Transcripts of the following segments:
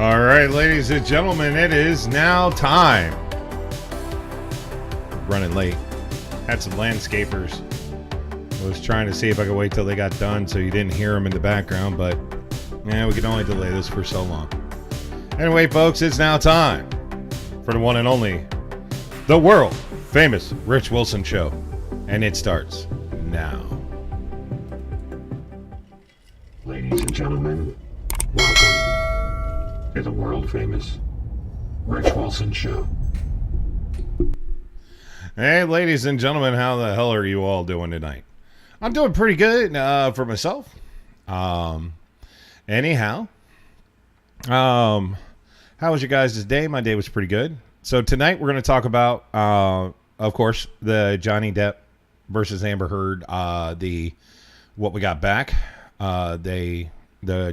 All right, ladies and gentlemen, it is now time. Running late. Had some landscapers. I was trying to see if I could wait till they got done so you didn't hear them in the background, but yeah, we can only delay this for so long. Anyway, folks, it's now time for the one and only, the world famous Rich Wilson Show. And it starts now. Ladies and gentlemen, welcome to the world famous Rich Wilson Show. Hey, ladies and gentlemen, how the hell are you all doing tonight? I'm doing pretty good for myself. Anyhow, how was your guys' day? My day was pretty good. So tonight we're going to talk about, of course, the Johnny Depp versus Amber Heard. What we got back. The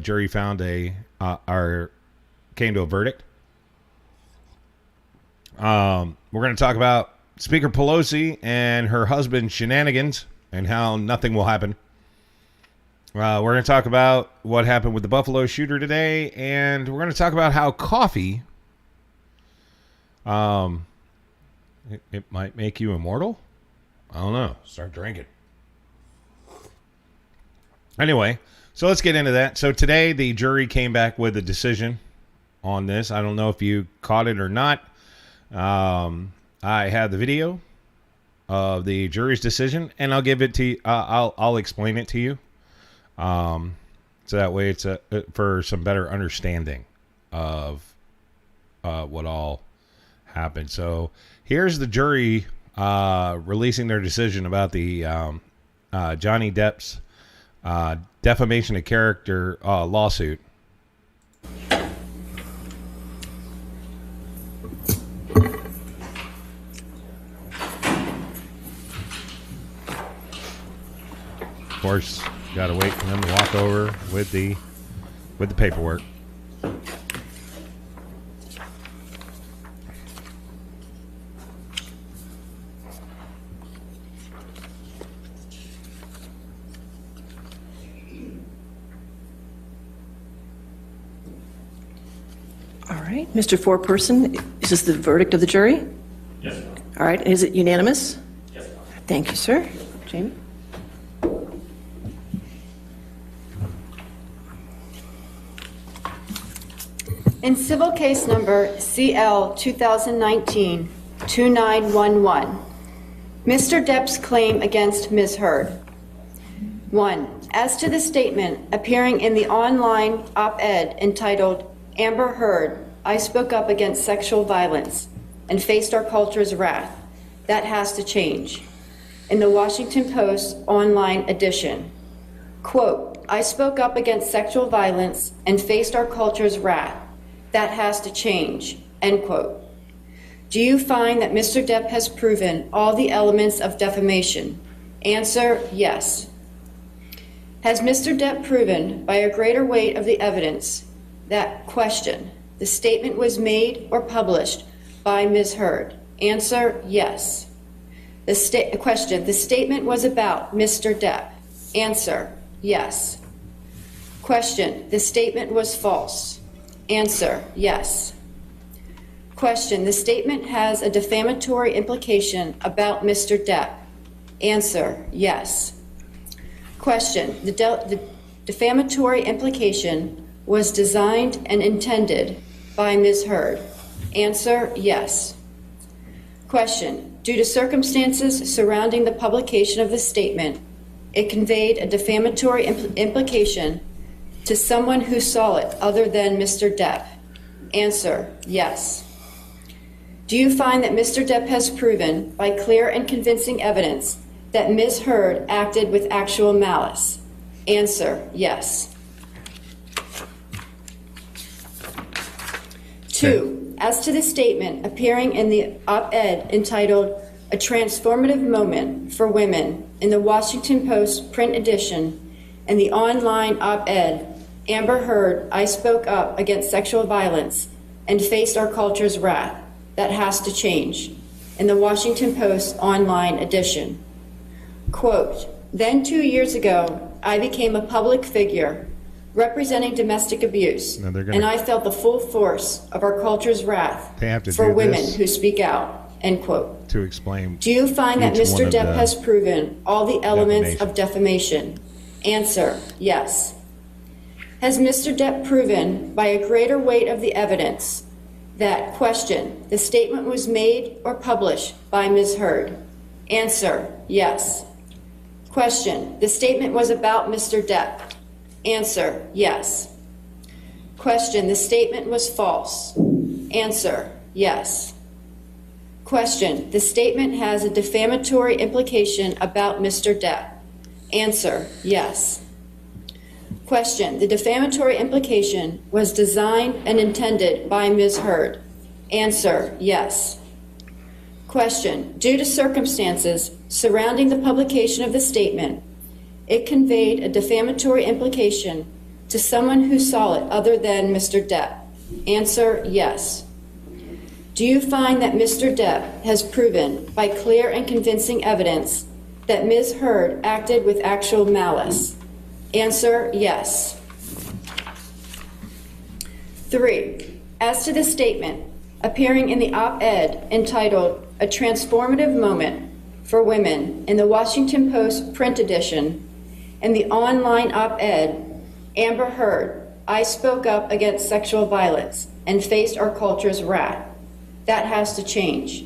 jury found came to a verdict. We're going to talk about Speaker Pelosi and her husband's shenanigans and how nothing will happen. We're going to talk about what happened with the Buffalo shooter today, and we're going to talk about how coffee, it might make you immortal. I don't know. Start drinking. Anyway, so let's get into that. So today the jury came back with a decision on this. I don't know if you caught it or not. I had the video of the jury's decision, and I'll give it to you. I'll explain it to you. So that way it's for some better understanding of what all happened. So here's the jury releasing their decision about the Johnny Depp's defamation of character lawsuit. Of course, got to wait for them to walk over with the paperwork. All right, Mr. Foreperson, is this the verdict of the jury? Yes. All right, is it unanimous? Yes. Thank you, sir. Jamie? In civil case number CL 2019-2911, Mr. Depp's claim against Ms. Heard. 1. As to the statement appearing in the online op-ed entitled, "Amber Heard, I spoke up against sexual violence and faced our culture's wrath. That has to change." In the Washington Post online edition, quote, "I spoke up against sexual violence and faced our culture's wrath. That has to change," end quote. Do you find that Mr. Depp has proven all the elements of defamation? Answer, yes. Has Mr. Depp proven by a greater weight of the evidence that, question, the statement was made or published by Ms. Heard? Answer, yes. Question, the statement was about Mr. Depp? Answer, yes. Question, the statement was false? Answer, yes. Question, the statement has a defamatory implication about Mr. Depp? Answer, yes. Question, the defamatory implication was designed and intended by Ms. Heard? Answer, yes. Question, due to circumstances surrounding the publication of the statement, it conveyed a defamatory implication to someone who saw it other than Mr. Depp? Answer, yes. Do you find that Mr. Depp has proven by clear and convincing evidence that Ms. Heard acted with actual malice? Answer, yes. 2. As to the statement appearing in the op-ed entitled, "A Transformative Moment for Women" in the Washington Post print edition and the online op-ed, "Amber Heard, I spoke up against sexual violence and faced our culture's wrath. That has to change," in the Washington Post online edition. Quote, "Then 2 years ago, I became a public figure representing domestic abuse, No, they're gonna- and I felt the full force of our culture's wrath They have to for do women this. who speak out, end quote. To explain. Do you find that each one Mr. of Depp the has proven all the elements of defamation? Answer, yes. Has Mr. Depp proven by a greater weight of the evidence that, question, the statement was made or published by Ms. Heard? Answer, yes. Question, the statement was about Mr. Depp? Answer, yes. Question, the statement was false? Answer, yes. Question, the statement has a defamatory implication about Mr. Depp? Answer, yes. Question, the defamatory implication was designed and intended by Ms. Heard? Answer, yes. Question, due to circumstances surrounding the publication of the statement, it conveyed a defamatory implication to someone who saw it other than Mr. Depp? Answer, yes. Do you find that Mr. Depp has proven by clear and convincing evidence that Ms. Heard acted with actual malice? Answer, yes. 3. As to the statement appearing in the op-ed entitled "A Transformative Moment for Women" in the Washington Post print edition and the online op-ed, Amber Heard, I spoke up against sexual violence and faced our culture's wrath. That has to change,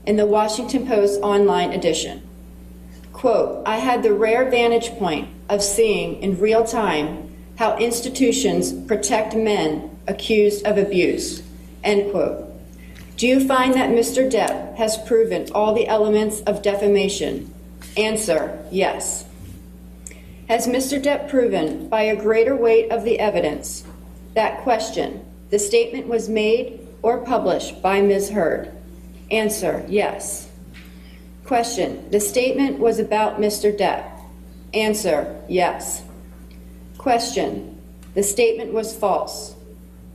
in the Washington Post online edition. Quote, I had the rare vantage point of seeing in real time how institutions protect men accused of abuse, end quote. Do you find that Mr. Depp has proven all the elements of defamation? Answer, yes. Has Mr. Depp proven by a greater weight of the evidence that, question, the statement was made or published by Ms. Heard? Answer, yes. Question, the statement was about Mr. Depp? Answer, yes. Question, the statement was false?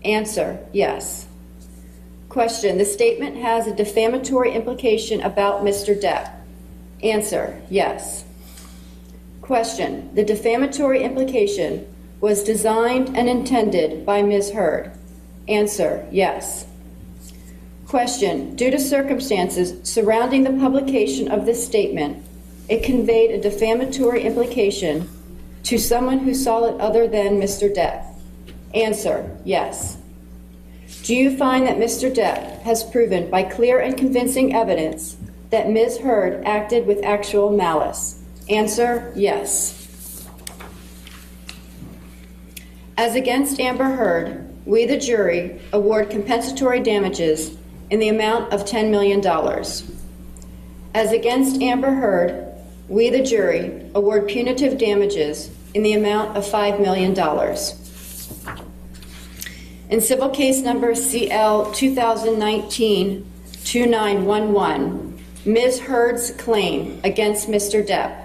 Answer, yes. Question, the statement has a defamatory implication about Mr. Depp? Answer, yes. Question, the defamatory implication was designed and intended by Ms. Heard? Answer, yes. Question, due to circumstances surrounding the publication of this statement, it conveyed a defamatory implication to someone who saw it other than Mr. Depp? Answer, yes. Do you find that Mr. Depp has proven by clear and convincing evidence that Ms. Heard acted with actual malice? Answer, yes. As against Amber Heard, we, the jury, award compensatory damages in the amount of $10 million. As against Amber Heard, we, the jury, award punitive damages in the amount of $5 million. In civil case number CL 2019-2911, Ms. Heard's claim against Mr. Depp.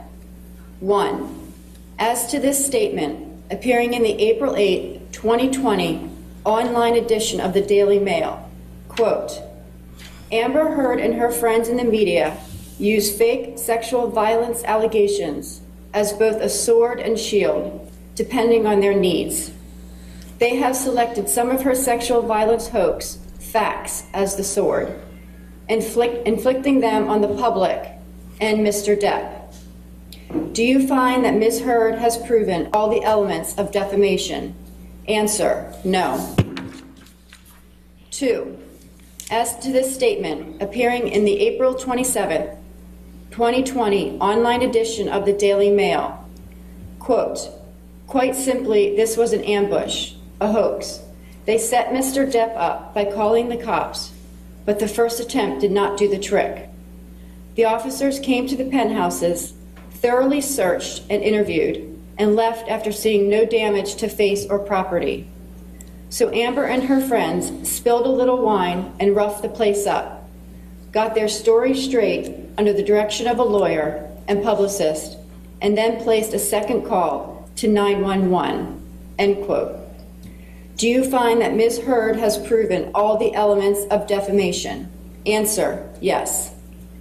1. As to this statement appearing in the April 8, 2020 online edition of the Daily Mail, quote, Amber Heard and her friends in the media use fake sexual violence allegations as both a sword and shield, depending on their needs. They have selected some of her sexual violence hoax facts as the sword, inflicting them on the public and Mr. Depp. Do you find that Ms. Heard has proven all the elements of defamation? Answer, no. 2. As to this statement appearing in the April 27, 2020 online edition of the Daily Mail, quote, quite simply, this was an ambush, a hoax. They set Mr. Depp up by calling the cops, but the first attempt did not do the trick. The officers came to the penthouses, thoroughly searched and interviewed, and left after seeing no damage to face or property. So Amber and her friends spilled a little wine and roughed the place up, got their story straight under the direction of a lawyer and publicist, and then placed a second call to 911, end quote. Do you find that Ms. Heard has proven all the elements of defamation? Answer, yes.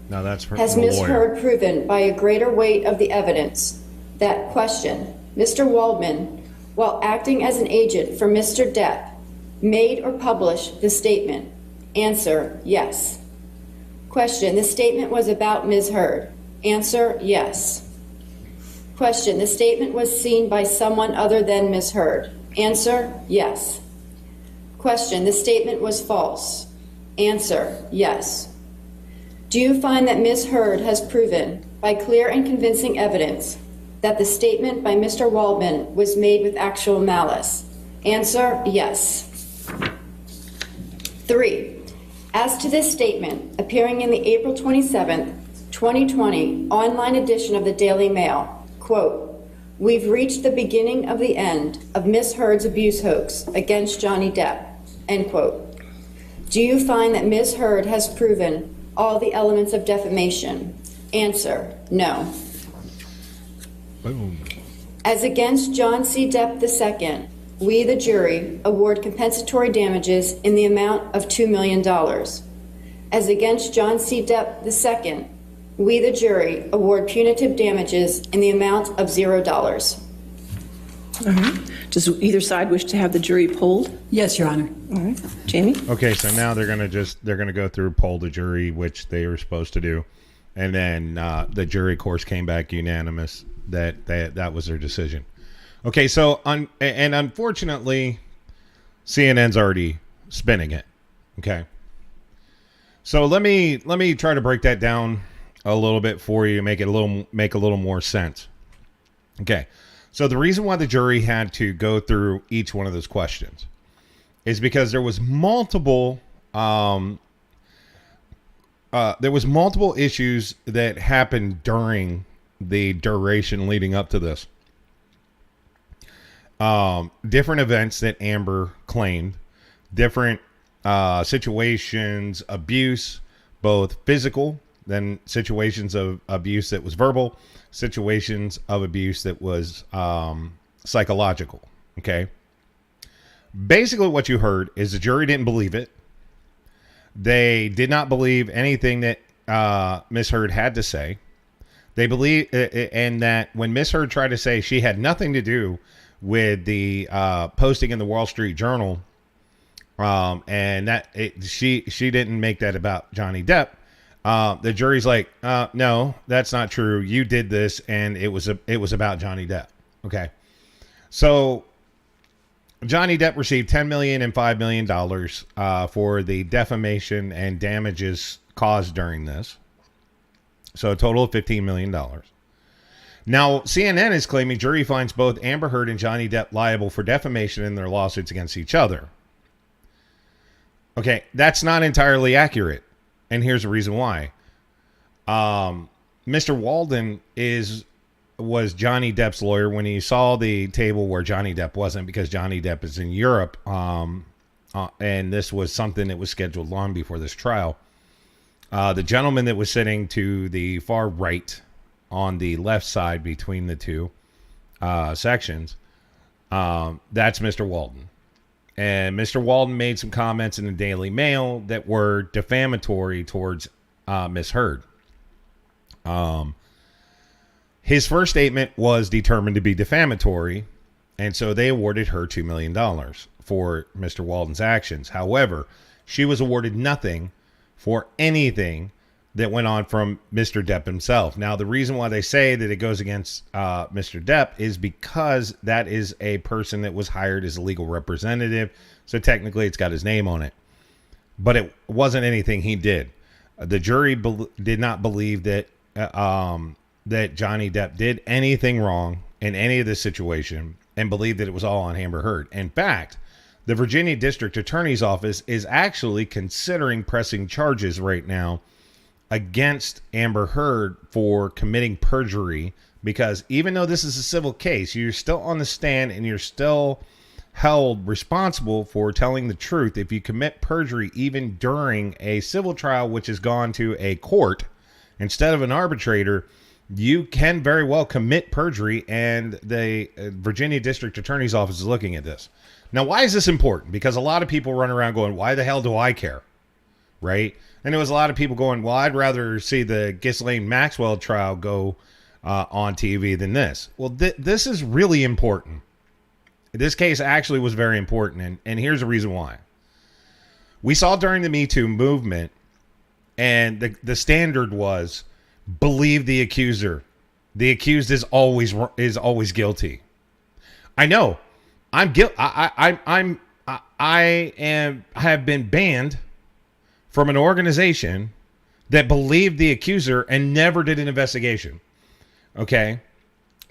Now that's her. Has Ms. Heard proven by a greater weight of the evidence that, question, Mr. Waldman while acting as an agent for Mr. Depp, made or published the statement? Answer, yes. Question, the statement was about Ms. Heard. Answer, yes. Question, the statement was seen by someone other than Ms. Heard. Answer, yes. Question, the statement was false. Answer, yes. Do you find that Ms. Heard has proven, by clear and convincing evidence, that the statement by Mr. Waldman was made with actual malice? Answer, yes. 3. As to this statement, appearing in the April 27, 2020 online edition of the Daily Mail, quote, "We've reached the beginning of the end of Ms. Heard's abuse hoax against Johnny Depp," end quote. Do you find that Ms. Heard has proven all the elements of defamation? Answer, no. Boom. As against John C. Depp II, we, the jury, award compensatory damages in the amount of $2 million. As against John C. Depp II, we, the jury, award punitive damages in the amount of $0. All right. Does either side wish to have the jury polled? Yes, Your Honor. All right. Jamie? Okay, so now they're gonna go through poll the jury, which they were supposed to do, and then the jury, of course, came back unanimous that was their decision. Okay, so unfortunately, CNN's already spinning it. Okay, so let me try to break that down a little bit for you, make a little more sense. Okay, so the reason why the jury had to go through each one of those questions is because there was multiple issues that happened during the duration leading up to this. Different events that Amber claimed, different situations, abuse, both physical, then situations of abuse that was verbal, situations of abuse that was psychological. Okay. Basically what you heard is the jury didn't believe it. They did not believe anything that Miss Heard had to say. They believe, and that when Miss Heard tried to say she had nothing to do with the posting in the Wall Street Journal, and that she didn't make that about Johnny Depp, the jury's like, no, that's not true. You did this, and it was about Johnny Depp. Okay, so Johnny Depp received $10 million and $5 million for the defamation and damages caused during this. So a total of $15 million. Now, CNN is claiming jury finds both Amber Heard and Johnny Depp liable for defamation in their lawsuits against each other. Okay, that's not entirely accurate. And here's the reason why. Mr. Walden was Johnny Depp's lawyer when he saw the table where Johnny Depp wasn't, because Johnny Depp is in Europe. And this was something that was scheduled long before this trial. The gentleman that was sitting to the far right on the left side between the two sections, that's Mr. Walden. And Mr. Walden made some comments in the Daily Mail that were defamatory towards Miss Heard. His first statement was determined to be defamatory, and so they awarded her $2 million for Mr. Walden's actions. However, she was awarded nothing for anything that went on from Mr. Depp himself. Now, the reason why they say that it goes against Mr. Depp is because that is a person that was hired as a legal representative. So technically it's got his name on it. But it wasn't anything he did. The jury did not believe that that Johnny Depp did anything wrong in any of this situation, and believed that it was all on Amber Heard. In fact, the Virginia District Attorney's Office is actually considering pressing charges right now against Amber Heard for committing perjury, because even though this is a civil case, you're still on the stand and you're still held responsible for telling the truth. If you commit perjury even during a civil trial, which has gone to a court instead of an arbitrator, you can very well commit perjury, and the Virginia District Attorney's Office is looking at this. Now, why is this important? Because a lot of people run around going, why the hell do I care? Right? And there was a lot of people going, well, I'd rather see the Ghislaine Maxwell trial go on TV than this. Well, this is really important. This case actually was very important, and here's the reason why. We saw during the Me Too movement, and the standard was believe the accuser. The accused is always guilty. I know. I'm guilty. I have been banned from an organization that believed the accuser and never did an investigation. Okay?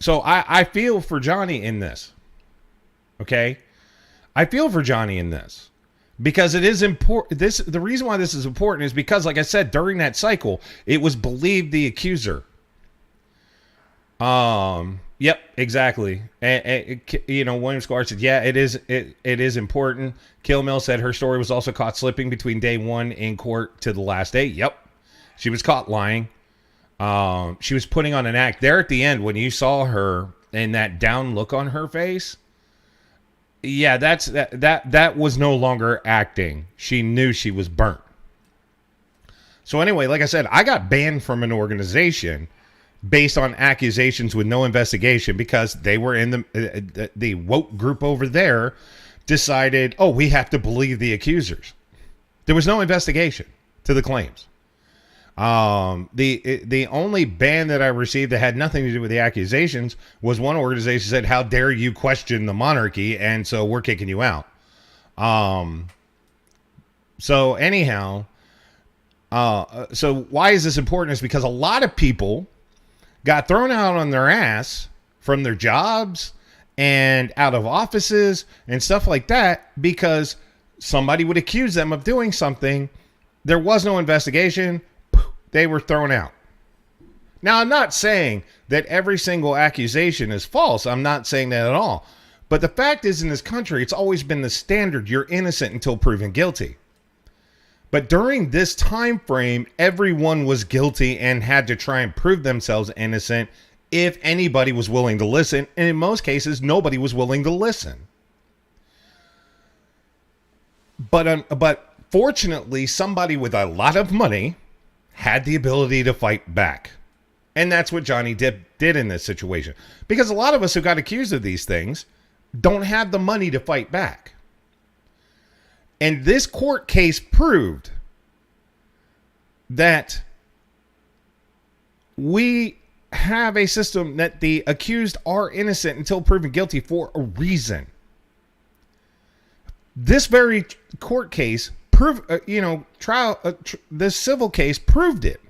So I feel for Johnny in this. Okay? I feel for Johnny in this. Because it is important. The reason why this is important is because, like I said, during that cycle, it was believed the accuser. Yep, exactly. And William Squire said, yeah, it is important. Kill Mill said her story was also caught slipping between day one in court to the last day. Yep. She was caught lying. She was putting on an act there at the end when you saw her and that down look on her face. Yeah, that was no longer acting. She knew she was burnt. So anyway, like I said, I got banned from an organization based on accusations with no investigation because they were in the woke group over there decided, oh, we have to believe the accusers. There was no investigation to the claims. The only ban that I received that had nothing to do with the accusations was one organization said, how dare you question the monarchy? And so we're kicking you out. So anyhow, so why is this important? Is because a lot of people got thrown out on their ass from their jobs and out of offices and stuff like that because somebody would accuse them of doing something. There was no investigation. They were thrown out. Now, I'm not saying that every single accusation is false. I'm not saying that at all. But the fact is, in this country, it's always been the standard. You're innocent until proven guilty. But during this time frame, everyone was guilty and had to try and prove themselves innocent if anybody was willing to listen. And in most cases, nobody was willing to listen. But fortunately, somebody with a lot of money had the ability to fight back. And that's what Johnny Depp did in this situation. Because a lot of us who got accused of these things don't have the money to fight back. And this court case proved that we have a system that the accused are innocent until proven guilty for a reason. This very court case this civil case proved it.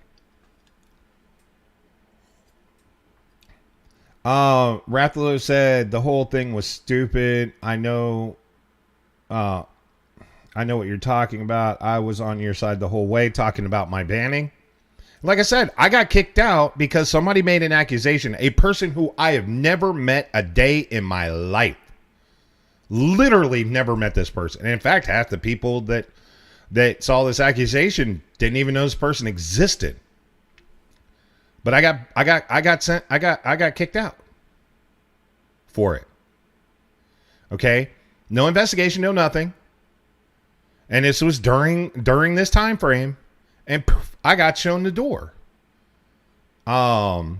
Rathlow said the whole thing was stupid. I know what you're talking about. I was on your side the whole way talking about my banning. Like I said, I got kicked out because somebody made an accusation. A person who I have never met a day in my life. Literally never met this person. And in fact, half the people that saw this accusation didn't even know this person existed. But I got kicked out for it. Okay? No investigation, no nothing. And this was during this time frame, and poof, I got shown the door. But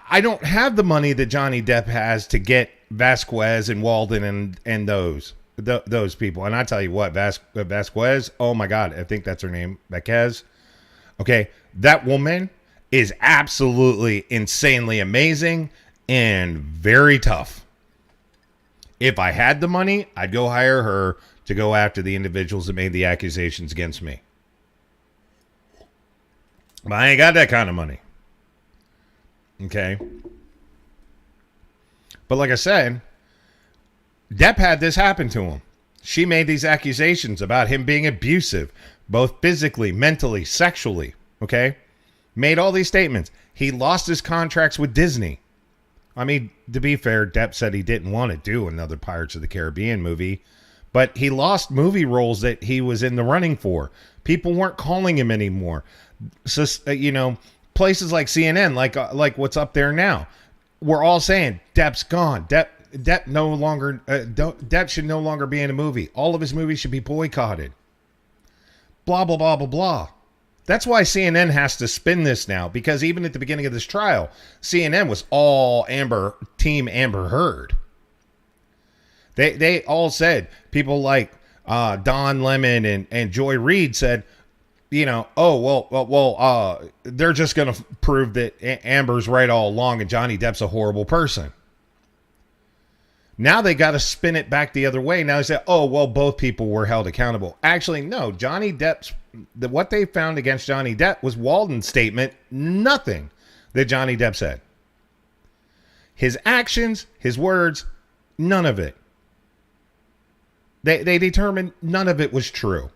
I don't have the money that Johnny Depp has to get Vasquez and Walden and those people. And I tell you what, Vasquez, oh my God, I think that's her name, Vasquez. Okay, that woman is absolutely insanely amazing and very tough. If I had the money, I'd go hire her to go after the individuals that made the accusations against me. But I ain't got that kind of money. Okay. But like I said, Depp had this happen to him. She made these accusations about him being abusive, both physically, mentally, sexually. Okay. Made all these statements. He lost his contracts with Disney. I mean, to be fair, Depp said he didn't want to do another Pirates of the Caribbean movie, but he lost movie roles that he was in the running for. People weren't calling him anymore. So, places like CNN, like what's up there now, we're all saying Depp's gone. Depp no longer. Depp should no longer be in a movie. All of his movies should be boycotted. Blah blah blah blah blah. That's why CNN has to spin this now, because even at the beginning of this trial, CNN was all Team Amber Heard. They all said, people like Don Lemon and Joy Reid said, you know, they're just going to prove that Amber's right all along and Johnny Depp's a horrible person. Now they got to spin it back the other way. Now they say, both people were held accountable. Actually, no. Johnny Depp's, what they found against Johnny Depp was Walden's statement, nothing that Johnny Depp said. His actions, his words, none of it. They determined none of it was true.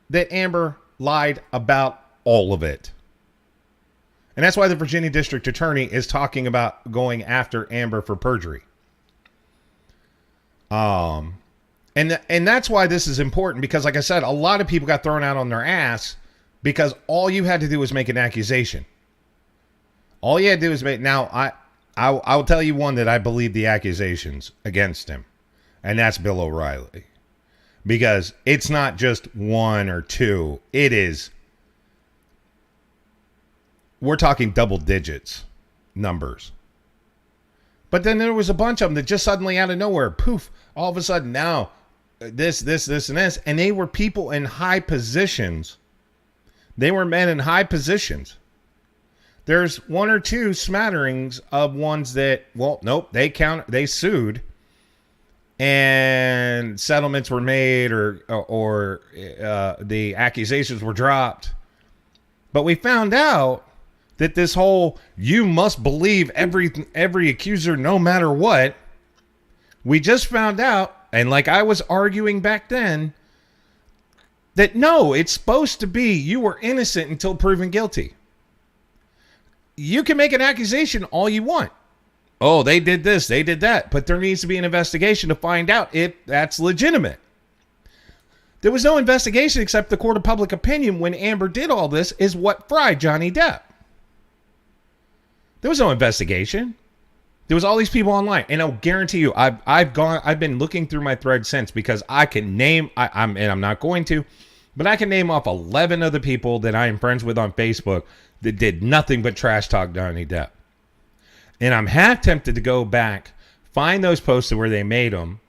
That Amber lied about all of it. And that's why the Virginia District Attorney is talking about going after Amber for perjury. And that's why this is important, because like I said, a lot of people got thrown out on their ass because all you had to do was make an accusation. All you had to do was make. Now, I'll tell you one that I believe the accusations against him, and that's Bill O'Reilly. Because it's not just one or two. It is. We're talking double digits numbers. But then there was a bunch of them that just suddenly out of nowhere, poof, all of a sudden now, this, and this. And they were people in high positions. They were men in high positions. There's one or two smatterings of ones that, they sued. And settlements were made or the accusations were dropped. But we found out that this whole you must believe every accuser no matter what, we just found out, and like I was arguing back then, that no, it's supposed to be you were innocent until proven guilty. You can make an accusation all you want. Oh, they did this, they did that. But there needs to be an investigation to find out if that's legitimate. There was no investigation except the court of public opinion when Amber did all this is what fried Johnny Depp. There was no investigation. There was all these people online. And I'll guarantee you, I've been looking through my thread since because I can name, I'm not going to, but I can name off 11 of the people that I am friends with on Facebook that did nothing but trash talk Johnny Depp. And I'm half tempted to go back, find those posts where they made them,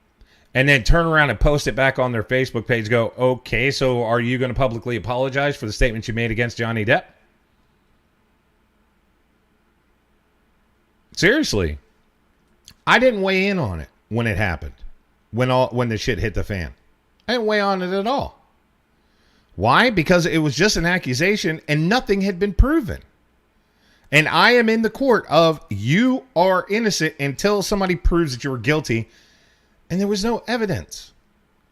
and then turn around and post it back on their Facebook page. Go, okay, so are you going to publicly apologize for the statements you made against Johnny Depp? Seriously. I didn't weigh in on it when it happened. When the shit hit the fan. I didn't weigh on it at all. Why? Because it was just an accusation and nothing had been proven. And I am in the court of you are innocent until somebody proves that you were guilty. And there was no evidence.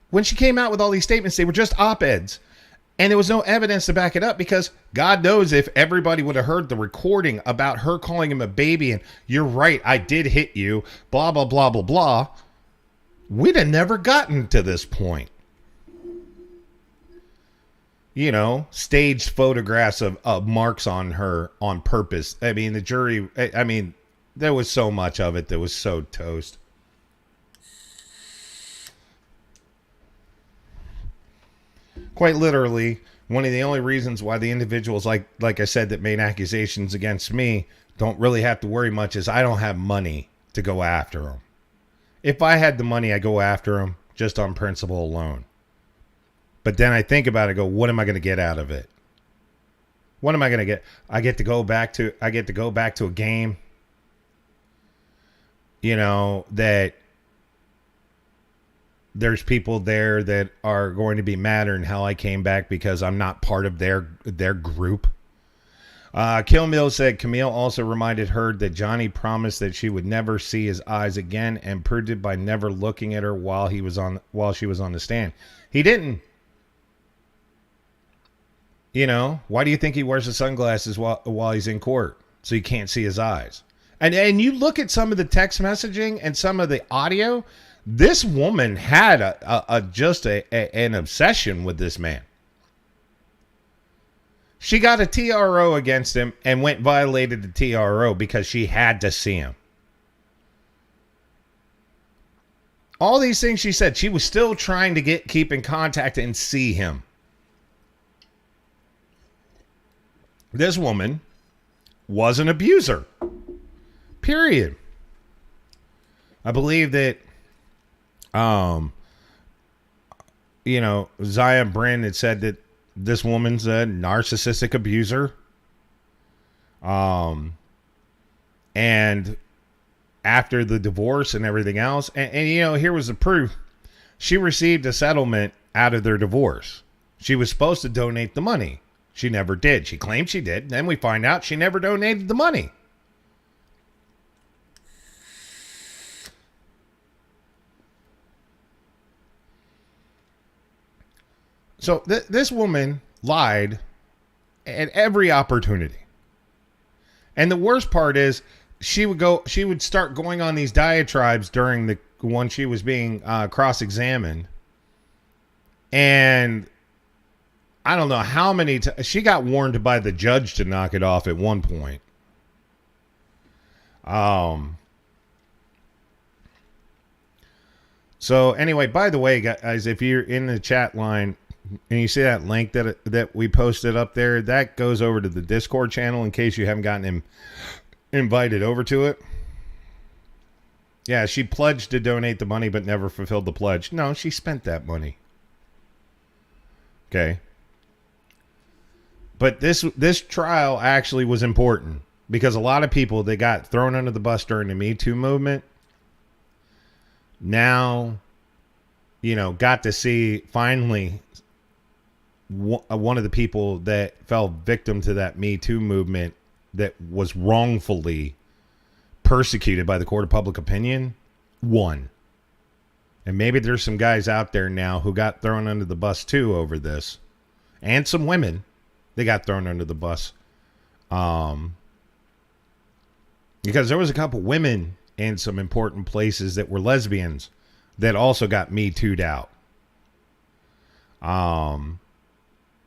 When she came out with all these statements, they were just op-eds. And there was no evidence to back it up because God knows if everybody would have heard the recording about her calling him a baby and you're right, I did hit you, blah, blah, blah, blah, blah, we'd have never gotten to this point. You know, staged photographs of marks on her on purpose. I mean, the jury, there was so much of it that was so toast. Quite literally, one of the only reasons why the individuals, like I said, that made accusations against me don't really have to worry much is I don't have money to go after them. If I had the money, I'd go after them just on principle alone. But then I think about it, go, what am I going to get out of it? What am I going to get? I get to go back to a game, you know, that there's people there that are going to be madder in how I came back because I'm not part of their group. Kill Mill said Camille also reminded Heard that Johnny promised that she would never see his eyes again and proved it by never looking at her while she was on the stand. He didn't. You know, why do you think he wears the sunglasses while he's in court? So you can't see his eyes. And you look at some of the text messaging and some of the audio. This woman had an obsession with this man. She got a TRO against him and went violated the TRO because she had to see him. All these things she said, she was still trying to keep in contact and see him. this woman was an abuser. Period. I believe that, Zaya Brand had said that this woman's a narcissistic abuser. And after the divorce and everything else, and here was the proof. She received a settlement out of their divorce. She was supposed to donate the money. She never did. She claimed she did. Then we find out she never donated the money. So this woman lied at every opportunity. And the worst part is she would start going on these diatribes during the when she was being cross-examined. And I don't know how many times she got warned by the judge to knock it off at one point. So anyway, by the way, guys, if you're in the chat line and you see that link that we posted up there, that goes over to the Discord channel in case you haven't gotten invited over to it. Yeah, she pledged to donate the money but never fulfilled the pledge. No, she spent that money. Okay. But this trial actually was important because a lot of people that got thrown under the bus during the Me Too movement now, got to see finally one of the people that fell victim to that Me Too movement that was wrongfully persecuted by the court of public opinion won. And maybe there's some guys out there now who got thrown under the bus too over this. And some women, they got thrown under the bus. Because there was a couple women in some important places that were lesbians that also got Me Too'd out.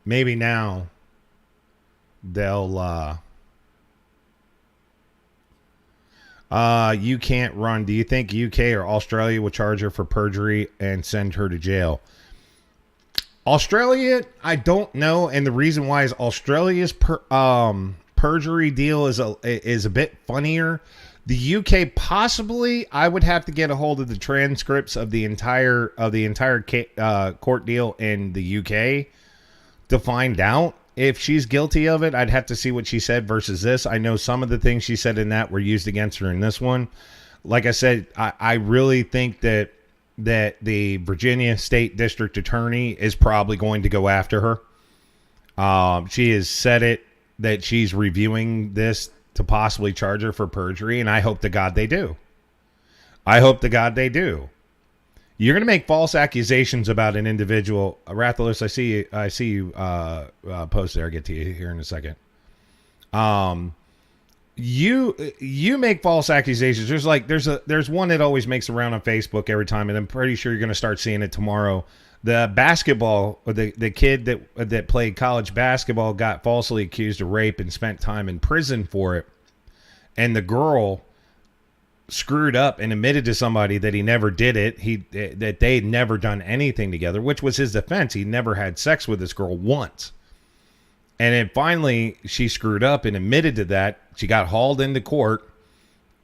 Maybe now they'll you can't run. Do you think UK or Australia will charge her for perjury and send her to jail? Australia, I don't know, and the reason why is Australia's perjury deal is a bit funnier. The UK, possibly, I would have to get a hold of the transcripts of the entire court deal in the UK to find out if she's guilty of it. I'd have to see what she said versus this. I know some of the things she said in that were used against her in this one. Like I said, I really think that the Virginia State District Attorney is probably going to go after her. She has said it that she's reviewing this to possibly charge her for perjury, and I hope to God they do. I hope to God they do. You're going to make false accusations about an individual. Rathalos, I see you post there. I'll get to you here in a second. You make false accusations. There's one that always makes around on Facebook every time, and I'm pretty sure you're going to start seeing it tomorrow. The basketball, the kid that played college basketball got falsely accused of rape and spent time in prison for it. And the girl screwed up and admitted to somebody that he never did it. That they'd never done anything together, which was his defense. He never had sex with this girl once. And then finally she screwed up and admitted to that. She got hauled into court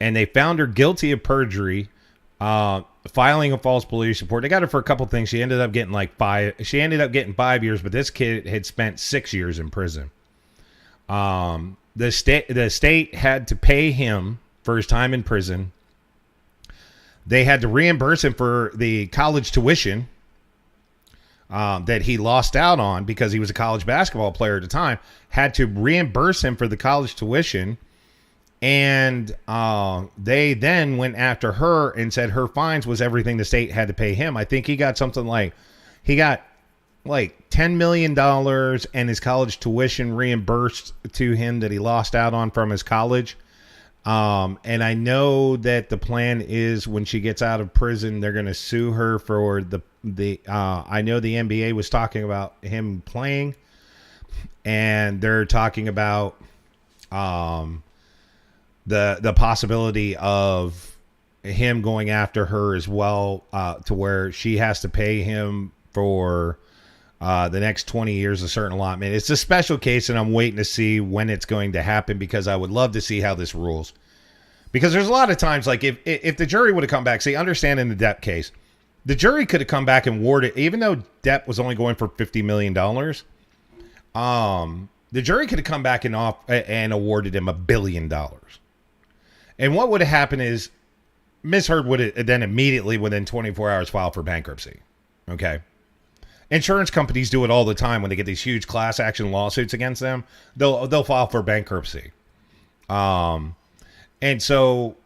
and they found her guilty of perjury, filing a false police report. They got her for a couple things. She ended up getting 5 years, but this kid had spent 6 years in prison. The state had to pay him for his time in prison. They had to reimburse him for the college tuition that he lost out on because he was a college basketball player at the time. Had to reimburse him for the college tuition. And they then went after her and said her fines was everything the state had to pay him. I think he got something like $10 million and his college tuition reimbursed to him that he lost out on from his college. And I know that the plan is when she gets out of prison, they're going to sue her for I know the NBA was talking about him playing, and they're talking about the possibility of him going after her as well, to where she has to pay him for the next 20 years, a certain allotment. It's a special case, and I'm waiting to see when it's going to happen because I would love to see how this rules. Because there's a lot of times, like if the jury would have come back, see, understand in the Depp case, the jury could have come back and awarded, even though Depp was only going for $50 million, the jury could have come back and awarded him $1 billion. And what would have happened is Ms. Heard would have then immediately, within 24 hours, filed for bankruptcy. Okay. Insurance companies do it all the time when they get these huge class action lawsuits against them. They'll file for bankruptcy. And so,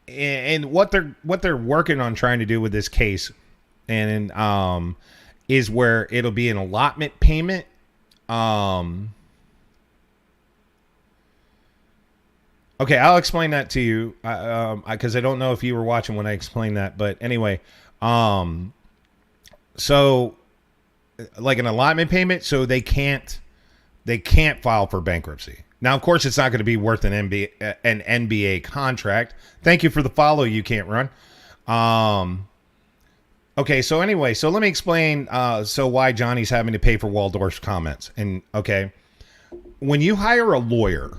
and what they're working on trying to do with this case, and is where it'll be an allotment payment. Okay, I'll explain that to you, because I don't know if you were watching when I explained that, but anyway, so like an allotment payment, so they can't file for bankruptcy. Now, of course, it's not going to be worth an NBA contract. Thank you for the follow. You can't run. Okay, so anyway, so let me explain so why Johnny's having to pay for Waldorf's comments. And okay, when you hire a lawyer,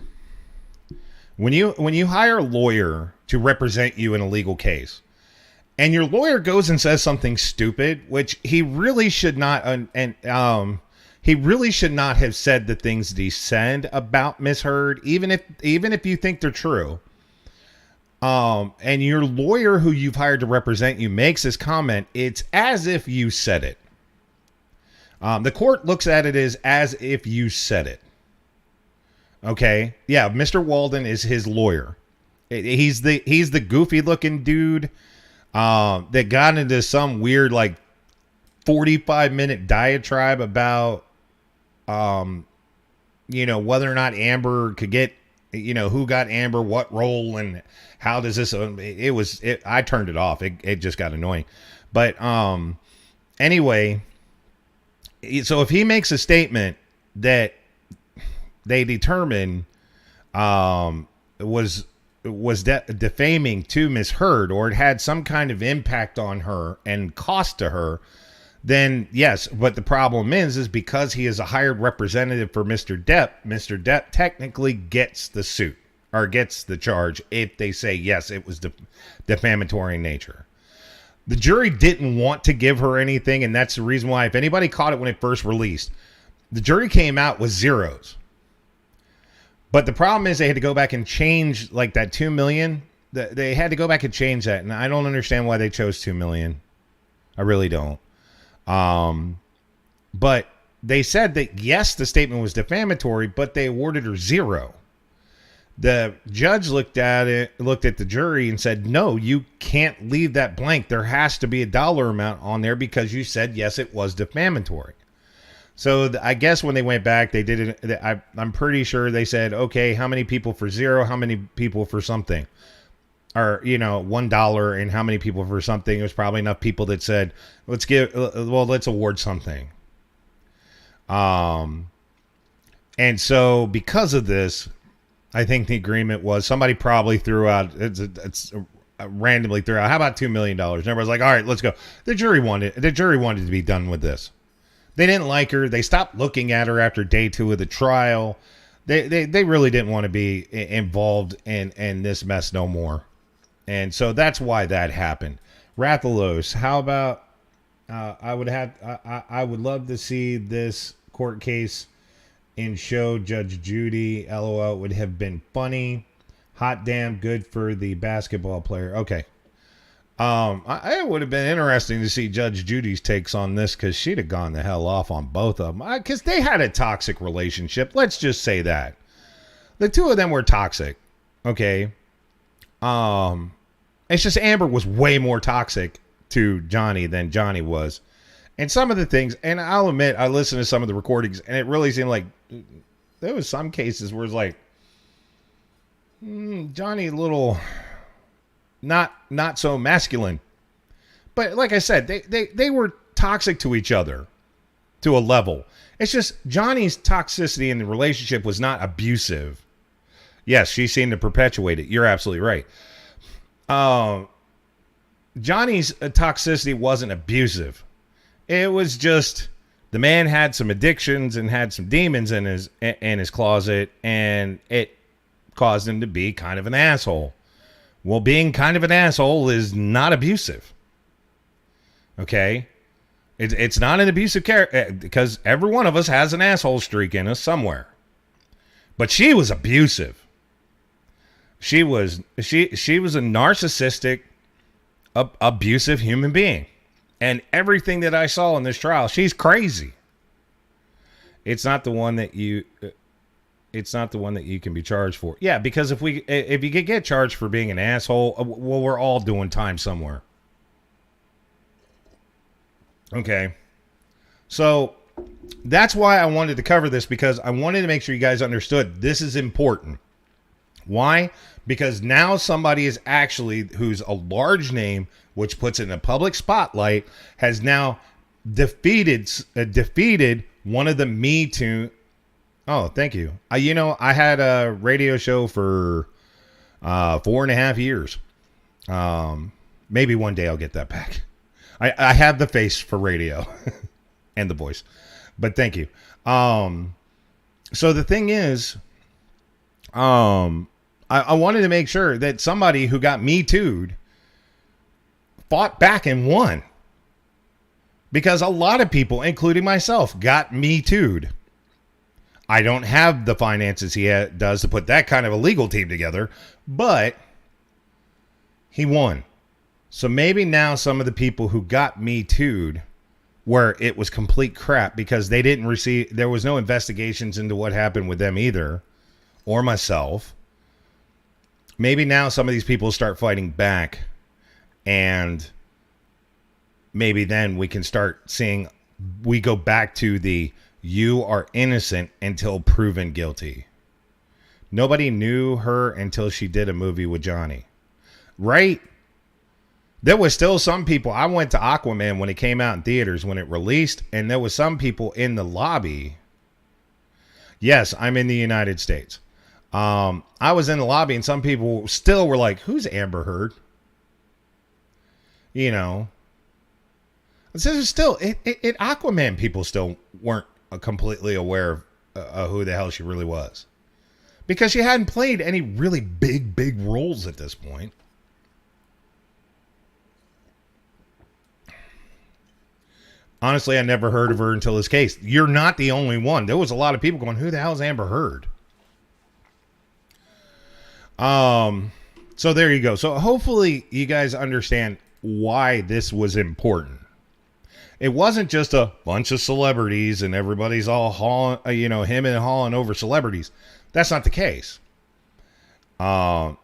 when you hire a lawyer to represent you in a legal case, and your lawyer goes and says something stupid, which he really should not, he really should not have said the things that he said about Miss Heard, even if you think they're true. And your lawyer who you've hired to represent you makes this comment, it's as if you said it. The court looks at it as if you said it. Okay. Yeah. Mr. Walden is his lawyer. He's the goofy looking dude, that got into some weird, like 45-minute diatribe about, whether or not Amber could get, who got Amber, what role, and how does this, I turned it off. It just got annoying. But, anyway, so if he makes a statement that they determine, was defaming to Miss Heard, or it had some kind of impact on her and cost to her, then yes. But the problem is because he is a hired representative for Mr. Depp technically gets the suit, or gets the charge, if they say, yes, it was defamatory in nature. The jury didn't want to give her anything, and that's the reason why, if anybody caught it when it first released, the jury came out with zeros. But the problem is they had to go back and change, like, that $2 million. They had to go back and change that, and I don't understand why they chose $2 million. I really don't. But they said that, yes, the statement was defamatory, but they awarded her zero. The judge looked at the jury and said, no, you can't leave that blank. There has to be a dollar amount on there because you said, yes, it was defamatory. So I guess when they went back, they did it. I'm pretty sure they said, okay, how many people for zero? How many people for something? Or, $1, and how many people for something? It was probably enough people that said, let's award something. And so because of this, I think the agreement was somebody probably threw out, randomly threw out, how about $2 million? And everybody's like, all right, let's go. The jury wanted to be done with this. They didn't like her. They stopped looking at her after day 2 of the trial. They really didn't want to be involved in this mess no more. And so that's why that happened. Rathalos, how about I would love to see this court case in show Judge Judy. LOL, it would have been funny. Hot damn, good for the basketball player. Okay. It would have been interesting to see Judge Judy's takes on this, because she'd have gone the hell off on both of them. Because they had a toxic relationship. Let's just say that. The two of them were toxic. Okay. It's just Amber was way more toxic to Johnny than Johnny was. And some of the things, and I'll admit, I listened to some of the recordings, and it really seemed like there was some cases where it's like, Johnny a little not so masculine. But like I said, they were toxic to each other to a level. It's just Johnny's toxicity in the relationship was not abusive. Yes, she seemed to perpetuate it. You're absolutely right. Johnny's toxicity wasn't abusive. It was just The man had some addictions and had some demons in his closet, and it caused him to be kind of an asshole. Well, being kind of an asshole is not abusive. Okay? It's not an abusive character, because every one of us has an asshole streak in us somewhere. But she was abusive. She was a narcissistic, abusive human being. And everything that I saw in this trial, she's crazy. It's not the one that you can be charged for. Yeah, because if you could get charged for being an asshole, well, we're all doing time somewhere. Okay. So that's why I wanted to cover this, because I wanted to make sure you guys understood this is important. Why? Because now somebody is actually, who's a large name, which puts it in a public spotlight, has now defeated one of the Me Too. Oh, thank you. I had a radio show for 4.5 years. Maybe one day I'll get that back. I have the face for radio and the voice, but thank you. So the thing is, I wanted to make sure that somebody who got Me Too'd fought back and won. Because a lot of people, including myself, got Me Too'd. I don't have the finances he does to put that kind of a legal team together, but he won. So maybe now some of the people who got Me Too'd, where it was complete crap because they didn't receive, there was no investigations into what happened with them either, or myself. Maybe now some of these people start fighting back, and maybe then we can start seeing, we go back to the you are innocent until proven guilty. Nobody knew her until she did a movie with Johnny. Right? There was still some people. I went to Aquaman when it came out in theaters, when it released, and there was some people in the lobby. Yes, I'm in the United States. I was in the lobby, and some people still were like, who's Amber Heard? You know. So still, Aquaman people still weren't completely aware of who the hell she really was. Because she hadn't played any really big roles at this point. Honestly, I never heard of her until this case. You're not the only one. There was a lot of people going, who the hell is Amber Heard? So there you go. So hopefully you guys understand why this was important. It wasn't just a bunch of celebrities and everybody's all hauling, him and hauling over celebrities. That's not the case.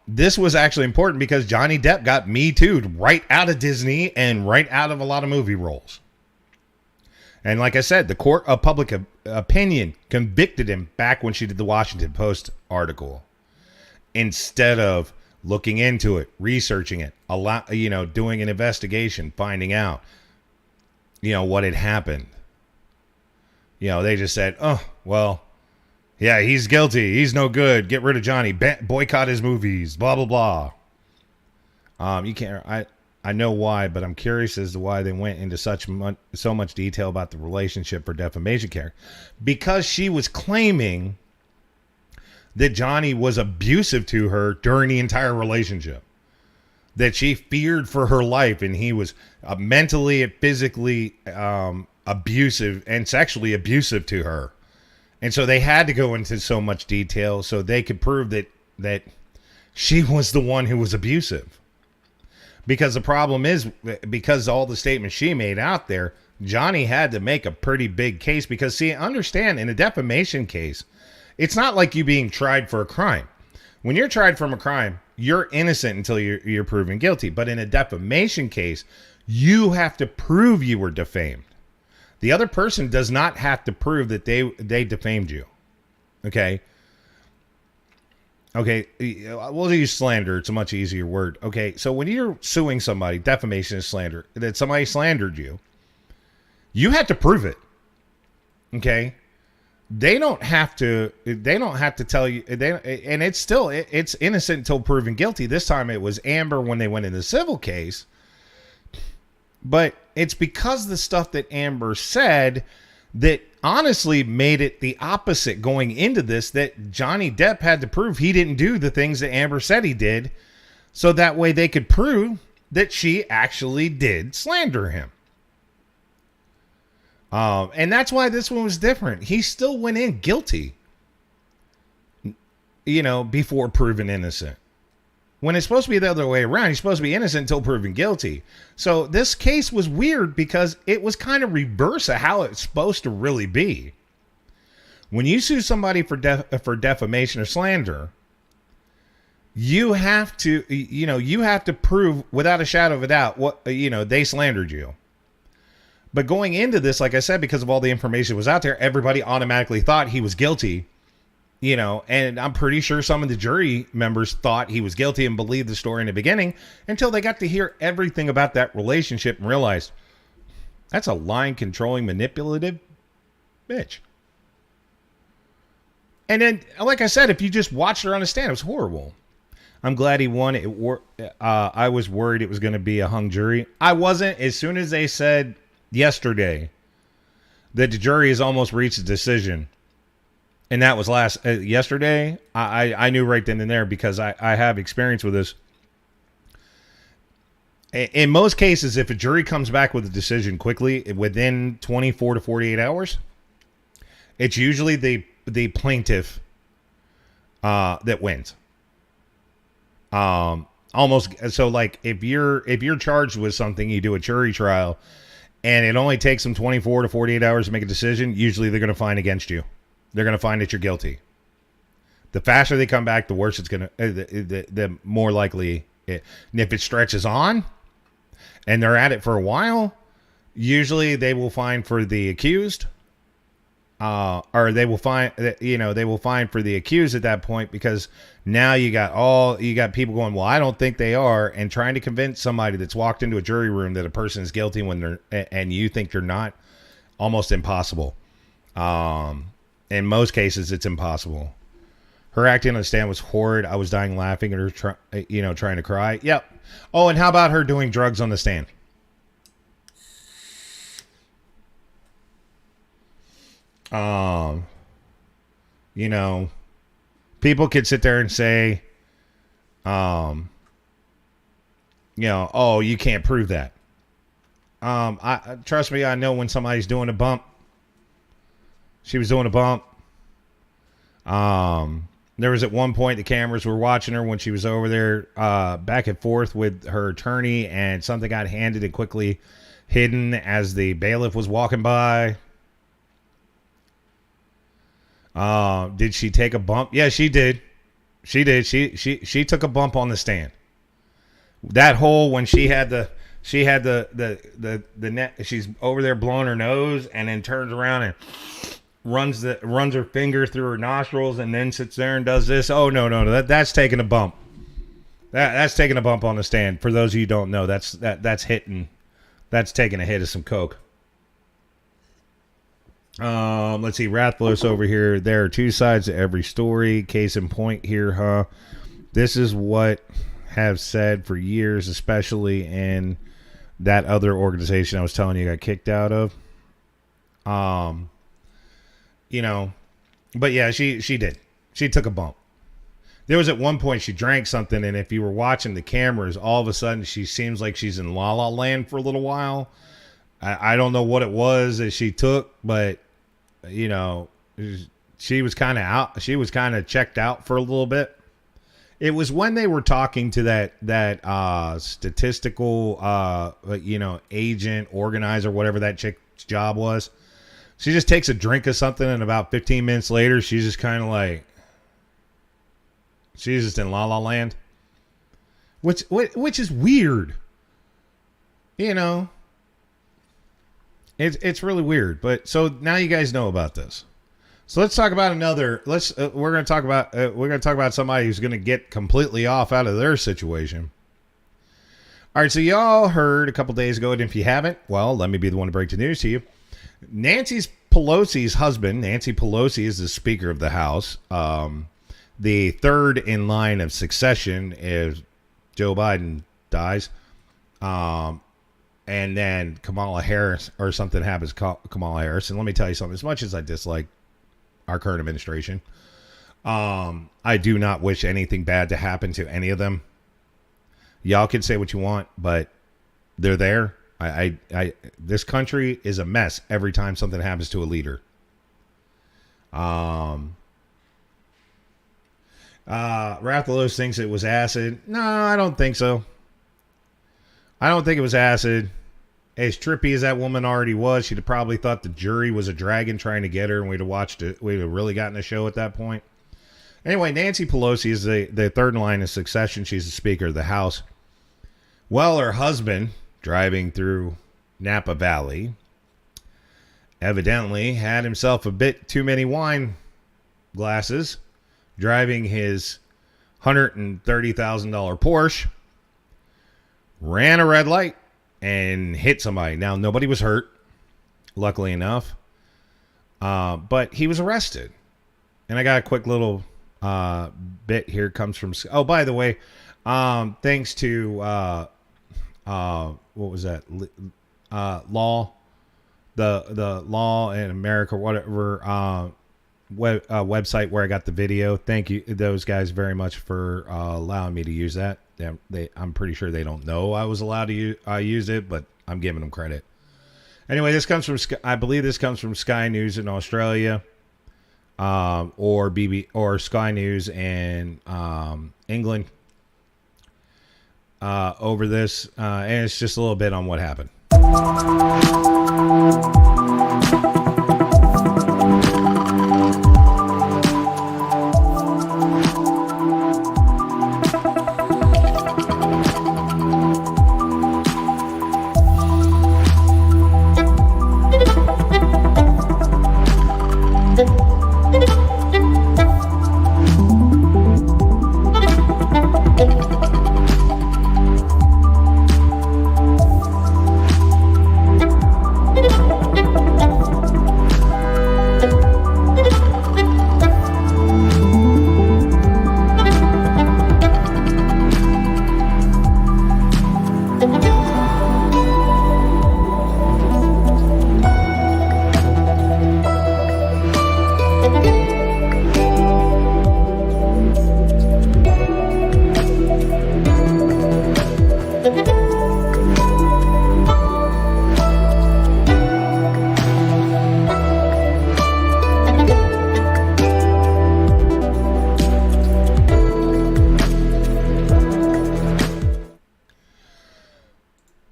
This was actually important because Johnny Depp got Me Too'd right out of Disney and right out of a lot of movie roles. And like I said, the court of public opinion convicted him back when she did the Washington Post article. Instead of looking into it, researching it, doing an investigation, finding out, what had happened. They just said, oh, well, yeah, he's guilty. He's no good. Get rid of Johnny. Boycott his movies. Blah, blah, blah. You can't, I know why, but I'm curious as to why they went into so much detail about the relationship for defamation character. Because she was claiming that Johnny was abusive to her during the entire relationship. That she feared for her life, and he was mentally and physically abusive and sexually abusive to her. And so they had to go into so much detail so they could prove that she was the one who was abusive. Because the problem is, because all the statements she made out there, Johnny had to make a pretty big case. Because, see, understand, in a defamation case, it's not like you being tried for a crime. When you're tried from a crime, you're innocent until you're proven guilty. But in a defamation case, you have to prove you were defamed. The other person does not have to prove that they defamed you. Okay? Okay, we'll use slander. It's a much easier word. Okay, so when you're suing somebody, defamation is slander, that somebody slandered you, you have to prove it. Okay? They don't have to tell you, and it's innocent until proven guilty. This time it was Amber when they went in the civil case. But it's because the stuff that Amber said that honestly made it the opposite going into this, that Johnny Depp had to prove he didn't do the things that Amber said he did, so that way they could prove that she actually did slander him. And that's why this one was different. He still went in guilty, before proven innocent. When it's supposed to be the other way around, he's supposed to be innocent until proven guilty. So this case was weird because it was kind of reverse of how it's supposed to really be. When you sue somebody for defamation or slander, you have to, prove without a shadow of a doubt what, they slandered you. But going into this, like I said, because of all the information that was out there, everybody automatically thought he was guilty. And I'm pretty sure some of the jury members thought he was guilty and believed the story in the beginning until they got to hear everything about that relationship and realized that's a lying, controlling, manipulative bitch. And then, like I said, if you just watched her on the stand, it was horrible. I'm glad he won. I was worried it was going to be a hung jury. I wasn't. As soon as they said yesterday that the jury has almost reached a decision, and that was yesterday, I knew right then and there because I have experience with this. In most cases, if a jury comes back with a decision quickly, within 24 to 48 hours, it's usually the plaintiff that wins. Almost so, like if you're charged with something, you do a jury trial, and it only takes them 24 to 48 hours to make a decision. Usually, they're going to find against you. They're going to find that you're guilty. The faster they come back, the worse it's going to, the more likely it. And if it stretches on and they're at it for a while, usually they will find for the accused, or they will find for the accused at that point, because now you got people going, well, I don't think they are, and trying to convince somebody that's walked into a jury room that a person is guilty when and you think they're not, almost impossible. In most cases, it's impossible. Her acting on the stand was horrid. I was dying laughing at her, trying to cry. Yep. Oh, and how about her doing drugs on the stand? People could sit there and say, oh, you can't prove that. Trust me, I know when somebody's doing a bump. She was doing a bump. There was at one point the cameras were watching her when she was over there back and forth with her attorney, and something got handed and quickly hidden as the bailiff was walking by. Did she take a bump? Yeah, she did. She did. She took a bump on the stand. That hole when she had the net, she's over there blowing her nose and then turns around and runs her finger through her nostrils and then sits there and does this. Oh no, that's taking a bump. That's taking a bump on the stand. For those of you who don't know, that's hitting. That's taking a hit of some coke. Let's see, Rathlos over here. There are two sides to every story. Case in point here, huh? This is what have said for years, especially in that other organization I was telling you got kicked out of. But yeah, she did. She took a bump. There was at one point she drank something, and if you were watching the cameras, all of a sudden she seems like she's in La La Land for a little while. I don't know what it was that she took, but she was kind of out. She was kind of checked out for a little bit. It was when they were talking to that statistical agent, organizer, whatever that chick's job was. She just takes a drink of something, and about 15 minutes later, she's just kind of like, she's just in La La Land, which is weird. It's really weird. But so now you guys know about this. So let's talk about another. We're going to talk about somebody who's going to get completely off out of their situation. All right, so y'all heard a couple days ago, and if you haven't, well, let me be the one to break the news to you. Nancy Pelosi's husband, Nancy Pelosi, is the Speaker of the House. The third in line of succession if Joe Biden dies. and then Kamala Harris or something happens to Kamala Harris. And let me tell you something, as much as I dislike our current administration, I do not wish anything bad to happen to any of them. Y'all can say what you want, but they're there. This country is a mess every time something happens to a leader. Rathalos thinks it was acid. No, I don't think so. I don't think it was acid. As trippy as that woman already was, she'd have probably thought the jury was a dragon trying to get her, and we'd have watched it. We'd have really gotten a show at that point. Anyway, Nancy Pelosi is the third in line of succession. She's the Speaker of the House. Well, her husband, driving through Napa Valley, evidently had himself a bit too many wine glasses, driving his $130,000 Porsche, ran a red light, and hit somebody. Now, nobody was hurt, luckily enough, but he was arrested. And I got a quick little bit here. Comes from, oh, by the way, thanks to what was that, law, the law in America, whatever, website where I got the video. Thank you, those guys, very much for allowing me to use that. I'm pretty sure they don't know I was allowed to use it, but I'm giving them credit. Anyway, this comes from, I believe this comes from Sky News in Australia, or Sky News in England, over this, and it's just a little bit on what happened.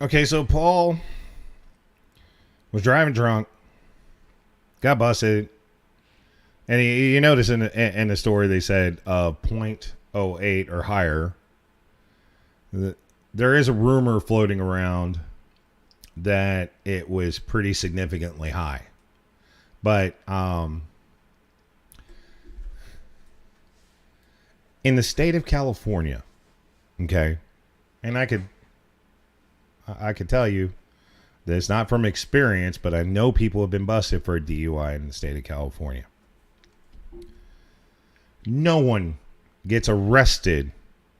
Okay, so Paul was driving drunk, got busted, and you notice in the story they said .08 or higher. There is a rumor floating around that it was pretty significantly high, but in the state of California, okay, and I could tell you that it's not from experience, but I know people have been busted for a DUI in the state of California. No one gets arrested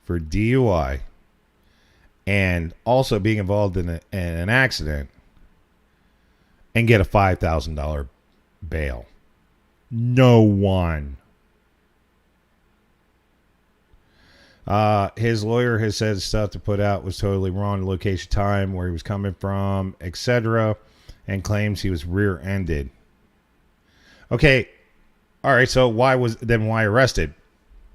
for DUI and also being involved in an accident and get a $5,000 bail. No one. His lawyer has said stuff to put out was totally wrong. The location, time, where he was coming from, etc., and claims he was rear-ended. Okay, all right. So why arrested?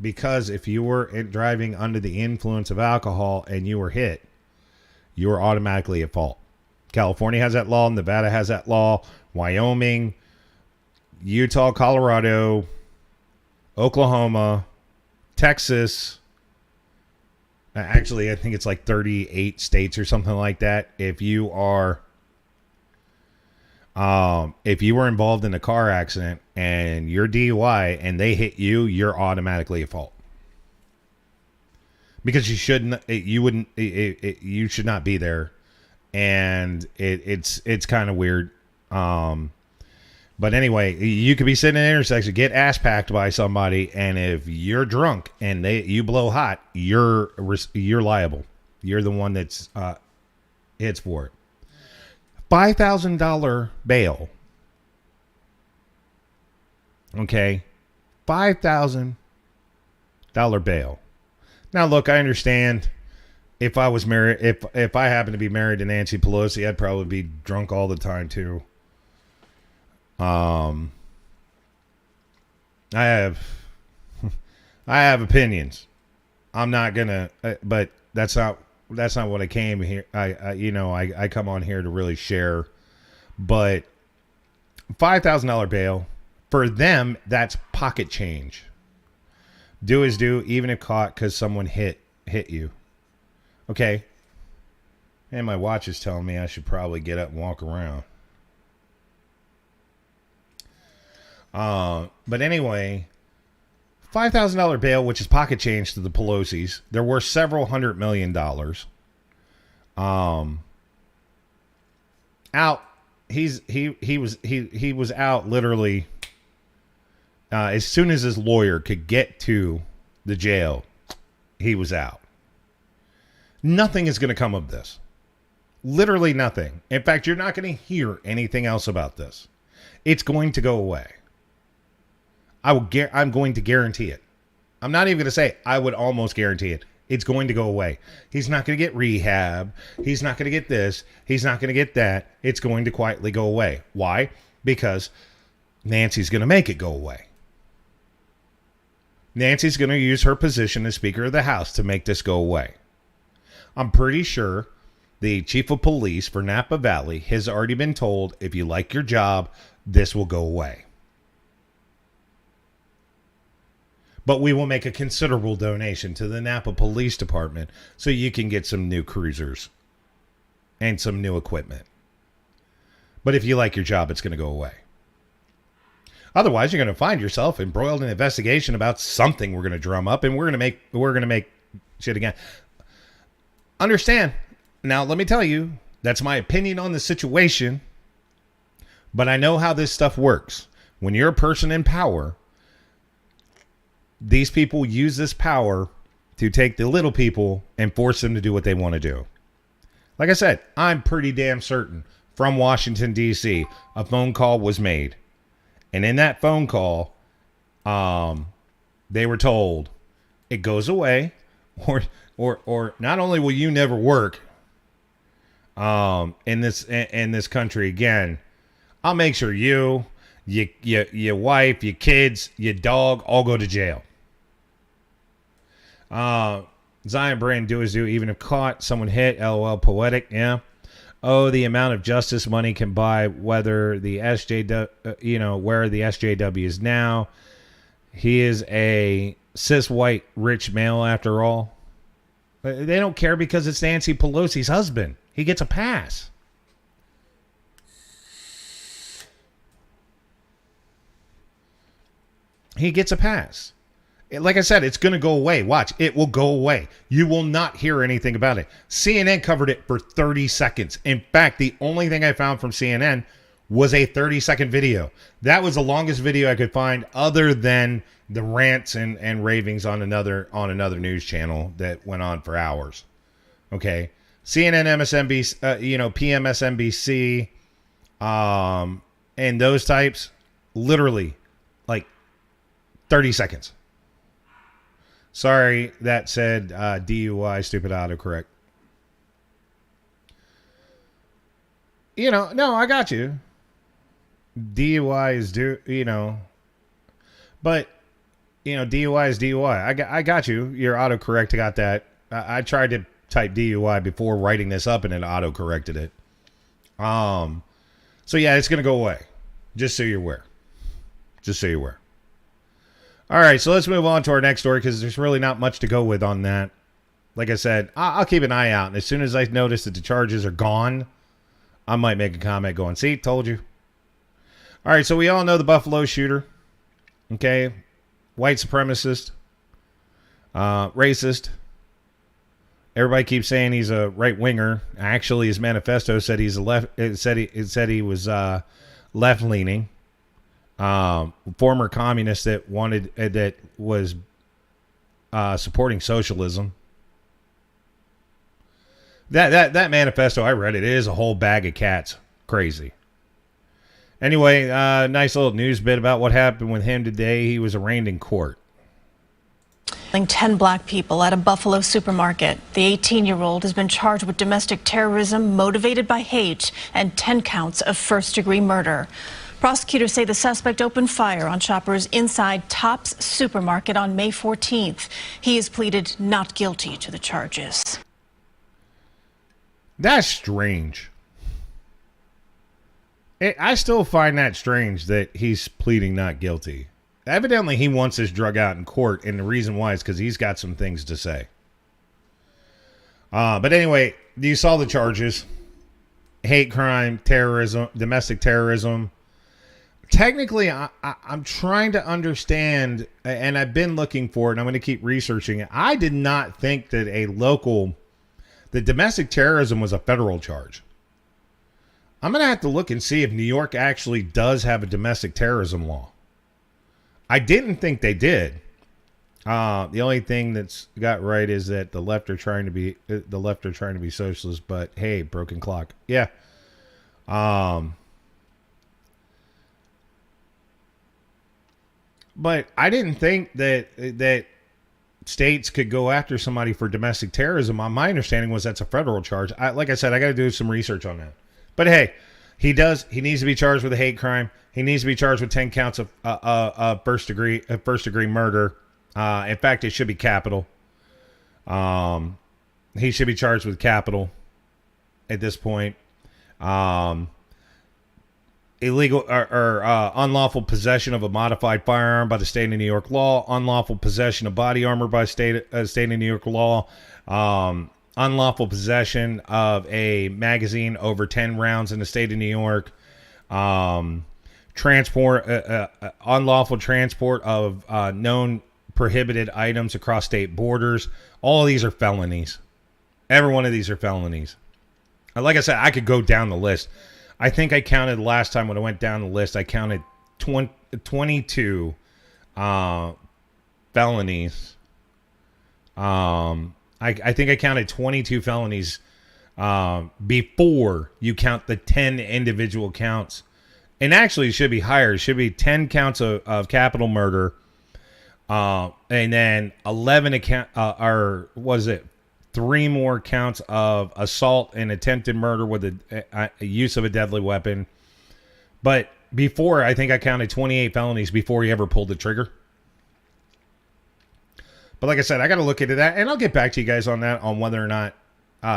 Because if you were driving under the influence of alcohol and you were hit, you were automatically at fault. California has that law. Nevada has that law. Wyoming, Utah, Colorado, Oklahoma, Texas. Actually, I think it's like 38 states or something like that. If you were involved in a car accident and you're DUI and they hit you, you're automatically at fault. Because you should not be there, and it's kind of weird. But anyway, you could be sitting in an intersection, get ass packed by somebody, and if you're drunk and you blow hot, you're liable. You're the one that's hits for it. $5,000 bail. Okay, $5,000 bail. Now, look, I understand. If I was married, if I happened to be married to Nancy Pelosi, I'd probably be drunk all the time too. I have opinions. I'm not gonna, but that's not what I came here. I come on here to really share. But $5,000 bail for them, that's pocket change. Do is do, even if caught because someone hit you. Okay. And my watch is telling me I should probably get up and walk around. But anyway, $5,000 bail, which is pocket change to the Pelosi's. There were several $100 million. Out. He was out literally as soon as his lawyer could get to the jail. He was out. Nothing is going to come of this. Literally nothing. In fact, you're not going to hear anything else about this. It's going to go away. I'm going to guarantee it. I'm not even going to say I would almost guarantee it. It's going to go away. He's not going to get rehab. He's not going to get this. He's not going to get that. It's going to quietly go away. Why? Because Nancy's going to make it go away. Nancy's going to use her position as Speaker of the House to make this go away. I'm pretty sure the chief of police for Napa Valley has already been told, if you like your job, this will go away. But we will make a considerable donation to the Napa Police Department so you can get some new cruisers and some new equipment. But if you like your job, it's going to go away. Otherwise, you're going to find yourself embroiled in an investigation about something we're going to drum up, and we're going to make shit again. Understand. Now, let me tell you, that's my opinion on the situation, but I know how this stuff works. When you're a person in power, these people use this power to take the little people and force them to do what they want to do. Like I said, I'm pretty damn certain from Washington, D.C., a phone call was made. And in that phone call, they were told it goes away, or not only will you never work in this country again, I'll make sure your wife, your kids, your dog all go to jail. Zion Brand, do as do, even if caught, someone hit, LOL, poetic, yeah. Oh, the amount of justice money can buy, whether the SJW, where the SJW is now. He is a cis white rich male after all. They don't care because it's Nancy Pelosi's husband. He gets a pass. He gets a pass. Like I said, it's going to go away. Watch, it will go away. You will not hear anything about it. CNN covered it for 30 seconds. In fact, the only thing I found from CNN was a 30-second video. That was the longest video I could find, other than the rants and ravings on another news channel that went on for hours. Okay, CNN, MSNBC, PMSNBC, and those types, literally like 30 seconds. Sorry, that said DUI, stupid autocorrect. No, I got you. DUI is but DUI is DUI. I got you. Your autocorrect got that. I tried to type DUI before writing this up, and it autocorrected it. So yeah, it's gonna go away. Just so you're aware. All right, so let's move on to our next story, because there's really not much to go with on that. Like I said, I'll keep an eye out, and as soon as I notice that the charges are gone, I might make a comment going, see, told you. All right, so we all know the Buffalo shooter. Okay, white supremacist, racist. Everybody keeps saying he's a right winger. Actually, his manifesto said he's a left. It said he was left leaning. Former communist that was supporting socialism. That manifesto, I read it. It is a whole bag of cats. Crazy. Anyway, nice little news bit about what happened with him today. He was arraigned in court. 10 black people at a Buffalo supermarket. The 18-year-old has been charged with domestic terrorism motivated by hate and 10 counts of first-degree murder. Prosecutors say the suspect opened fire on shoppers inside Tops supermarket on May 14th. He has pleaded not guilty to the charges. That's strange. I still find that strange that he's pleading not guilty. Evidently, he wants this drug out in court, and the reason why is because he's got some things to say. But anyway, you saw the charges. Hate crime, terrorism, domestic terrorism. Technically, I'm trying to understand, and I've been looking for it, and I'm going to keep researching it. I did not think that the domestic terrorism was a federal charge. I'm going to have to look and see if New York actually does have a domestic terrorism law. I didn't think they did. The only thing that's got right is that the left are trying to be socialist, but hey, broken clock. Yeah. But I didn't think that states could go after somebody for domestic terrorism. My understanding was that's a federal charge. Like I said, I got to do some research on that. But hey, he needs to be charged with a hate crime. He needs to be charged with 10 counts of first degree murder. In fact, it should be capital. He should be charged with capital at this point. Illegal or unlawful possession of a modified firearm by the state of New York law. Unlawful possession of body armor by state of New York law. Unlawful possession of a magazine over 10 rounds in the state of New York. Unlawful transport of known prohibited items across state borders. All of these are felonies. Every one of these are felonies. Like I said, I could go down the list. I think I counted last time when I went down the list, I counted 22 felonies. I think I counted 22 felonies before you count the 10 individual counts. And actually, it should be higher. It should be 10 counts of capital murder. And then 11 or was it 3 more counts of assault and attempted murder with a use of a deadly weapon. But before, I think I counted 28 felonies before he ever pulled the trigger. But like I said, I got to look into that, and I'll get back to you guys on that, on whether or not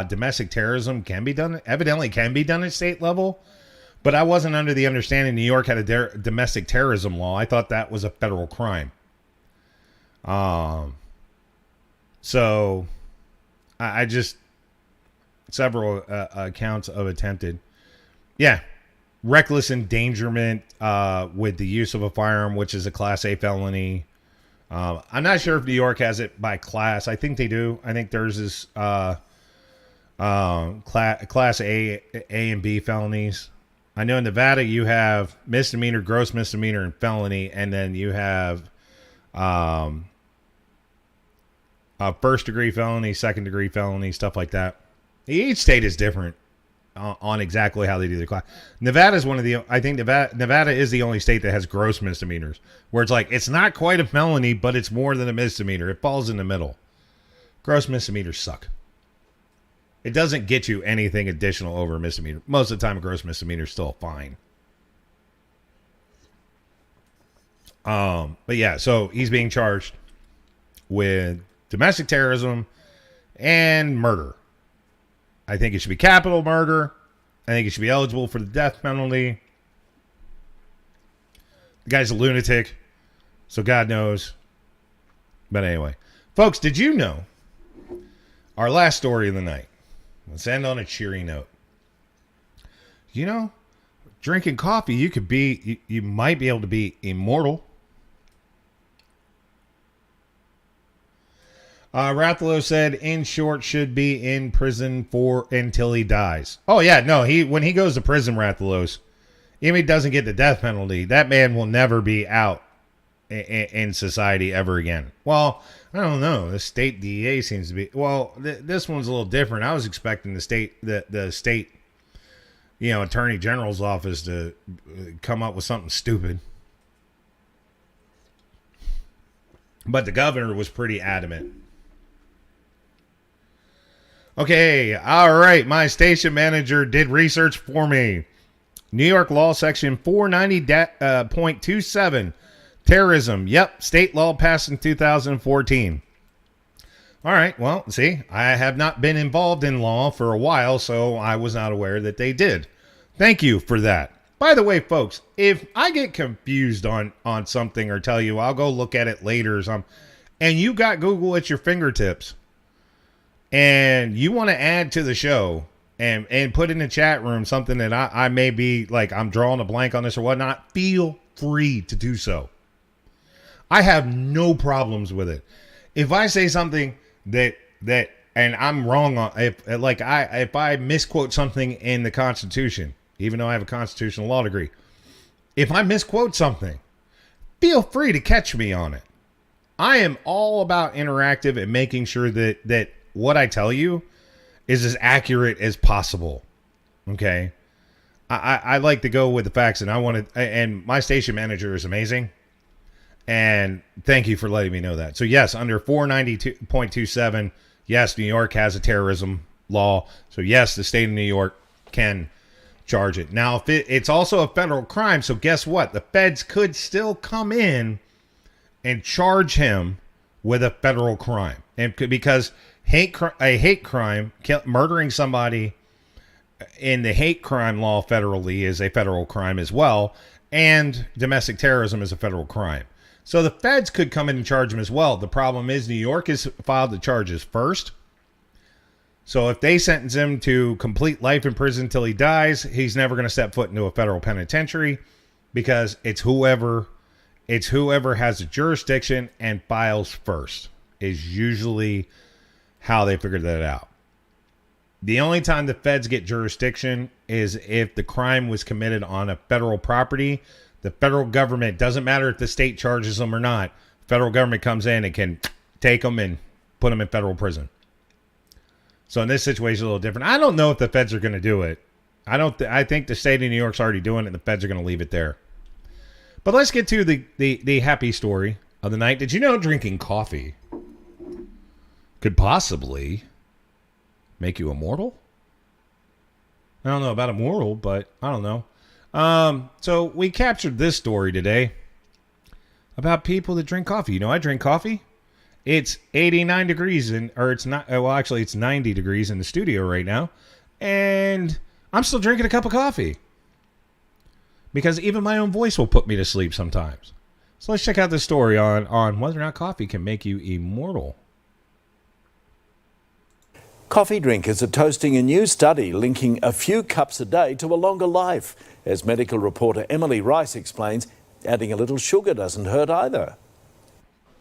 domestic terrorism can be done. Evidently can be done at state level. But I wasn't under the understanding New York had a domestic terrorism law. I thought that was a federal crime. So I just several accounts of attempted. Yeah. Reckless endangerment with the use of a firearm, which is a Class A felony. I'm not sure if New York has it by class. I think they do. I think theirs is Class A and B felonies. I know in Nevada you have misdemeanor, gross misdemeanor, and felony, and then you have first degree felony, second degree felony, stuff like that. Each state is different on exactly how they do their class. Nevada is one of the, I think Nevada is the only state that has gross misdemeanors, where it's like, it's not quite a felony, but it's more than a misdemeanor. It falls in the middle. Gross misdemeanors suck. It doesn't get you anything additional over a misdemeanor. Most of the time, a gross misdemeanor is still fine. But yeah, so he's being charged with domestic terrorism and murder. I think it should be capital murder. I think it should be eligible for the death penalty. The guy's a lunatic, so God knows. But anyway, folks, did you know our last story of the night? Let's end on a cheery note. You know, drinking coffee, you might be able to be immortal. Rathlow said, in short, should be in prison until he dies. Oh yeah, no, when he goes to prison, Rathlows, even if he doesn't get the death penalty, that man will never be out in society ever again. Well, I don't know. The state DA seems to be. Well, this one's a little different. I was expecting the state Attorney General's office to come up with something stupid. But the governor was pretty adamant. Okay, all right. My station manager did research for me. New York law section 490.27. Terrorism. Yep, state law passed in 2014. All right, well, see, I have not been involved in law for a while, so I was not aware that they did. Thank you for that. By the way, folks, if I get confused on something or tell you, I'll go look at it later or something, and you got Google at your fingertips, and you want to add to the show and put in the chat room something that I may be like, I'm drawing a blank on this or whatnot, feel free to do so. I have no problems with it. If I say something that and I'm wrong on, if I misquote something in the Constitution, even though I have a constitutional law degree, if I misquote something, feel free to catch me on it. I am all about interactive and making sure that what I tell you is as accurate as possible. Okay. I like to go with the facts, and and my station manager is amazing. And thank you for letting me know that. So yes, under 492.27, yes, New York has a terrorism law. So yes, the state of New York can charge it. Now, if it's also a federal crime, so guess what? The feds could still come in and charge him with a federal crime. And because a hate crime, murdering somebody in the hate crime law federally is a federal crime as well, and domestic terrorism is a federal crime. So the feds could come in and charge him as well. The problem is New York has filed the charges first. So if they sentence him to complete life in prison until he dies, he's never going to step foot into a federal penitentiary, because it's whoever has the jurisdiction and files first is usually how they figured that out. The only time the feds get jurisdiction is if the crime was committed on a federal property. The federal government, doesn't matter if the state charges them or not, federal government comes in and can take them and put them in federal prison. So in this situation, it's a little different. I don't know if the feds are going to do it. I think the state of New York's already doing it, and the feds are going to leave it there. But let's get to the happy story of the night. Did you know drinking coffee could possibly make you immortal? I don't know about immortal, but I don't know. So we captured this story today about people that drink coffee. I drink coffee. It's 89 degrees it's not. Well, actually, it's 90 degrees in the studio right now, and I'm still drinking a cup of coffee because even my own voice will put me to sleep sometimes. So let's check out this story on whether or not coffee can make you immortal. Coffee drinkers are toasting a new study linking a few cups a day to a longer life. As medical reporter Emily Rice explains, adding a little sugar doesn't hurt either.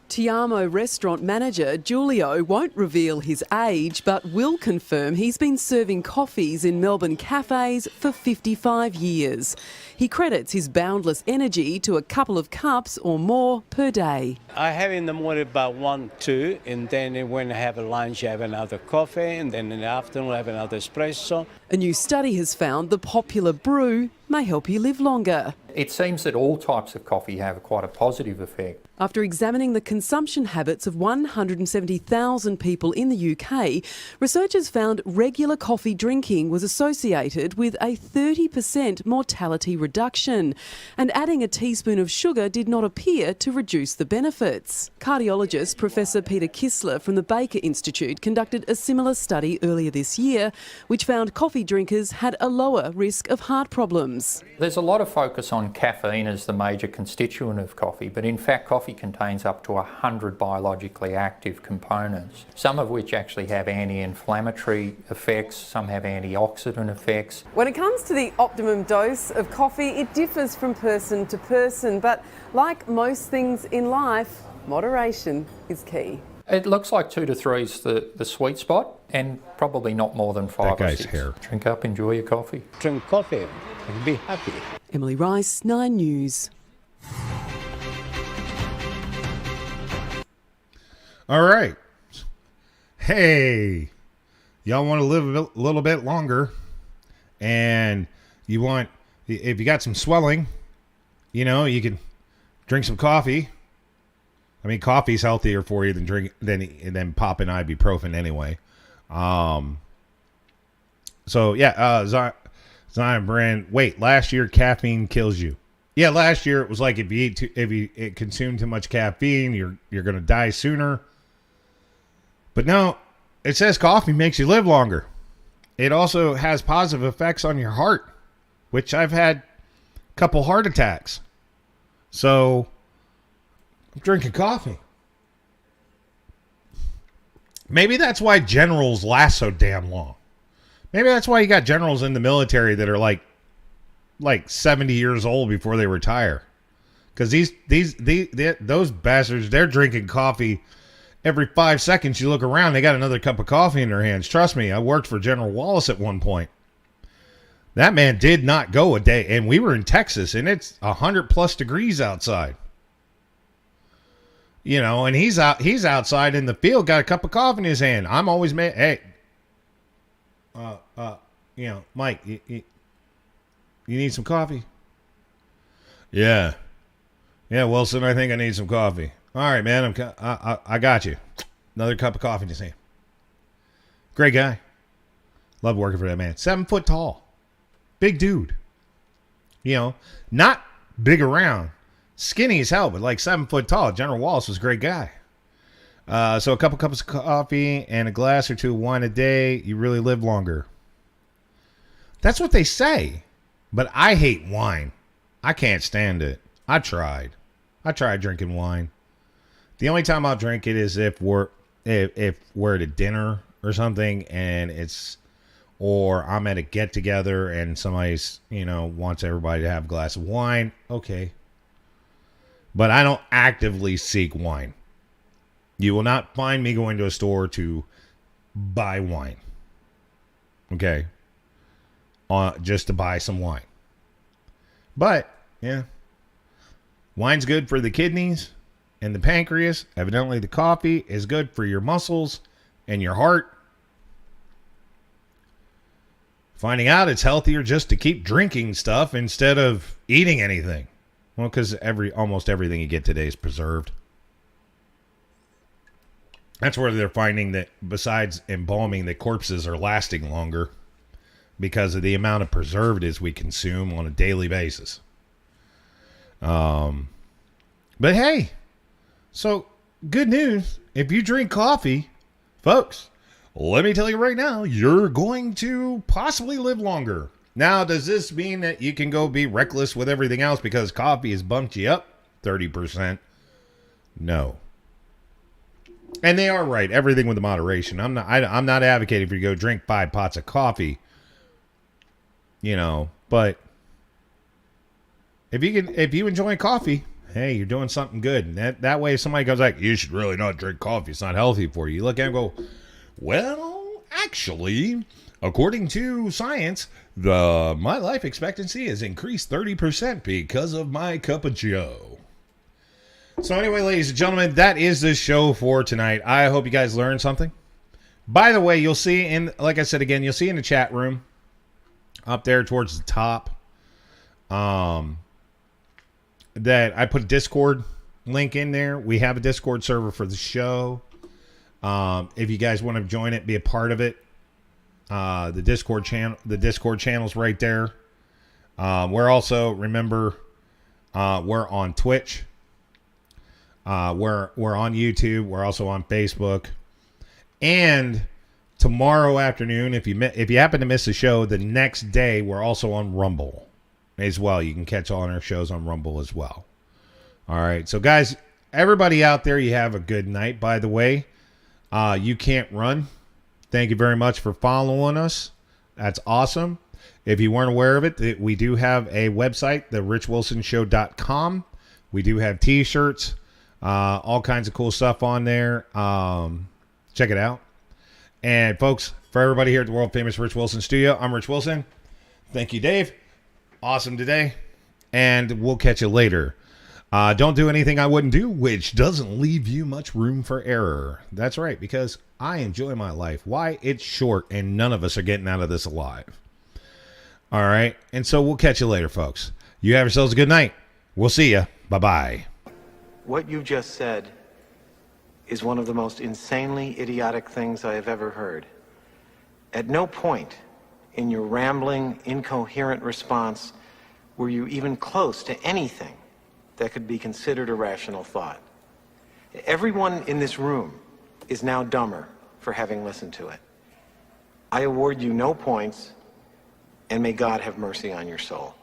Tiamo restaurant manager Julio won't reveal his age, but will confirm he's been serving coffees in Melbourne cafes for 55 years. He credits his boundless energy to a couple of cups or more per day. I have in the morning about 1, 2, and then when I have a lunch, I have another coffee, and then in the afternoon, I have another espresso. A new study has found the popular brew may help you live longer. It seems that all types of coffee have quite a positive effect. After examining the consumption habits of 170,000 people in the UK, researchers found regular coffee drinking was associated with a 30% mortality reduction, and adding a teaspoon of sugar did not appear to reduce the benefits. Cardiologist Professor Peter Kissler from the Baker Institute conducted a similar study earlier this year, which found coffee drinkers had a lower risk of heart problems. There's a lot of focus on caffeine as the major constituent of coffee, but in fact coffee contains up to 100 biologically active components, some of which actually have anti-inflammatory effects, some have antioxidant effects. When it comes to the optimum dose of coffee, it differs from person to person, but like most things in life, moderation is key. It looks like 2 to 3 is the sweet spot, and probably not more than 5 That guy's or 6. hair. Drink up, enjoy your coffee. Drink coffee and be happy. Emily Rice, 9 News. All right. Hey, y'all want to live a little bit longer and if you got some swelling, you know, you can drink some coffee. I mean, coffee's healthier for you than popping ibuprofen anyway. So yeah, Zion Brand. Wait, last year caffeine kills you. Yeah, last year it was like if you consume too much caffeine, you're gonna die sooner. But no, it says coffee makes you live longer. It also has positive effects on your heart, which I've had a couple heart attacks. So I'm drinking coffee. Maybe that's why generals last so damn long. Maybe that's why you got generals in the military that are like 70 years old before they retire. Because those bastards, they're drinking coffee every 5 seconds. You look around, they got another cup of coffee in their hands. Trust me, I worked for General Wallace at one point. That man did not go a day, and we were in Texas, and it's 100+ degrees outside. You know, and he's outside in the field, got a cup of coffee in his hand. I'm always hey, you know, Mike, you need some coffee? Yeah, Wilson, I think I need some coffee. All right, man, I got you. Another cup of coffee in his hand. Great guy. Love working for that man. 7 foot tall. Big dude. You know, not big around. Skinny as hell, but like 7 foot tall. General Wallace was a great guy. So a couple cups of coffee and a glass or two of wine a day, you really live longer. That's what they say. But I hate wine. I can't stand it. I tried drinking wine. The only time I'll drink it is if we're at a dinner or something, and or I'm at a get together and somebody's, you know, wants everybody to have a glass of wine. Okay. But I don't actively seek wine. You will not find me going to a store to buy wine. Okay. Just to buy some wine. But, yeah. Wine's good for the kidneys and the pancreas. Evidently, the coffee is good for your muscles and your heart. Finding out it's healthier just to keep drinking stuff instead of eating anything. Well, because almost everything you get today is preserved. That's where they're finding that besides embalming, the corpses are lasting longer because of the amount of preservatives we consume on a daily basis. But hey, so good news. If you drink coffee, folks, let me tell you right now, you're going to possibly live longer. Now, does this mean that you can go be reckless with everything else because coffee has bumped you up 30%? No. And they are right. Everything with moderation. I'm not advocating for you to go drink 5 pots of coffee. You know, but if you enjoy coffee, hey, you're doing something good. And that way, if somebody goes like, you should really not drink coffee, it's not healthy for you. You look at it and go, well, actually, according to science, my life expectancy has increased 30% because of my cup of joe. So anyway, ladies and gentlemen, that is the show for tonight. I hope you guys learned something. By the way, you'll see like I said again, you'll see in the chat room up there towards the top that I put a Discord link in there. We have a Discord server for the show. If you guys want to join it, be a part of it. The Discord channel's right there. We're also, remember, we're on Twitch. We're on YouTube. We're also on Facebook. And tomorrow afternoon, if you happen to miss the show, the next day we're also on Rumble as well. You can catch all our shows on Rumble as well. All right. So guys, everybody out there, you have a good night. By the way, You Can't Run. Thank you very much for following us. That's awesome. If you weren't aware of it, we do have a website, therichwilsonshow.com. We do have t-shirts, all kinds of cool stuff on there. Check it out. And folks, for everybody here at the world famous Rich Wilson Studio, I'm Rich Wilson. Thank you, Dave. Awesome today. And we'll catch you later. Don't do anything I wouldn't do, which doesn't leave you much room for error. That's right, because I enjoy my life. Why? It's short, and none of us are getting out of this alive. All right. And so we'll catch you later, folks. You have yourselves a good night. We'll see you. Bye-bye. What you just said is one of the most insanely idiotic things I have ever heard. At no point in your rambling, incoherent response were you even close to anything that could be considered a rational thought. Everyone in this room is now dumber for having listened to it. I award you no points, and may God have mercy on your soul.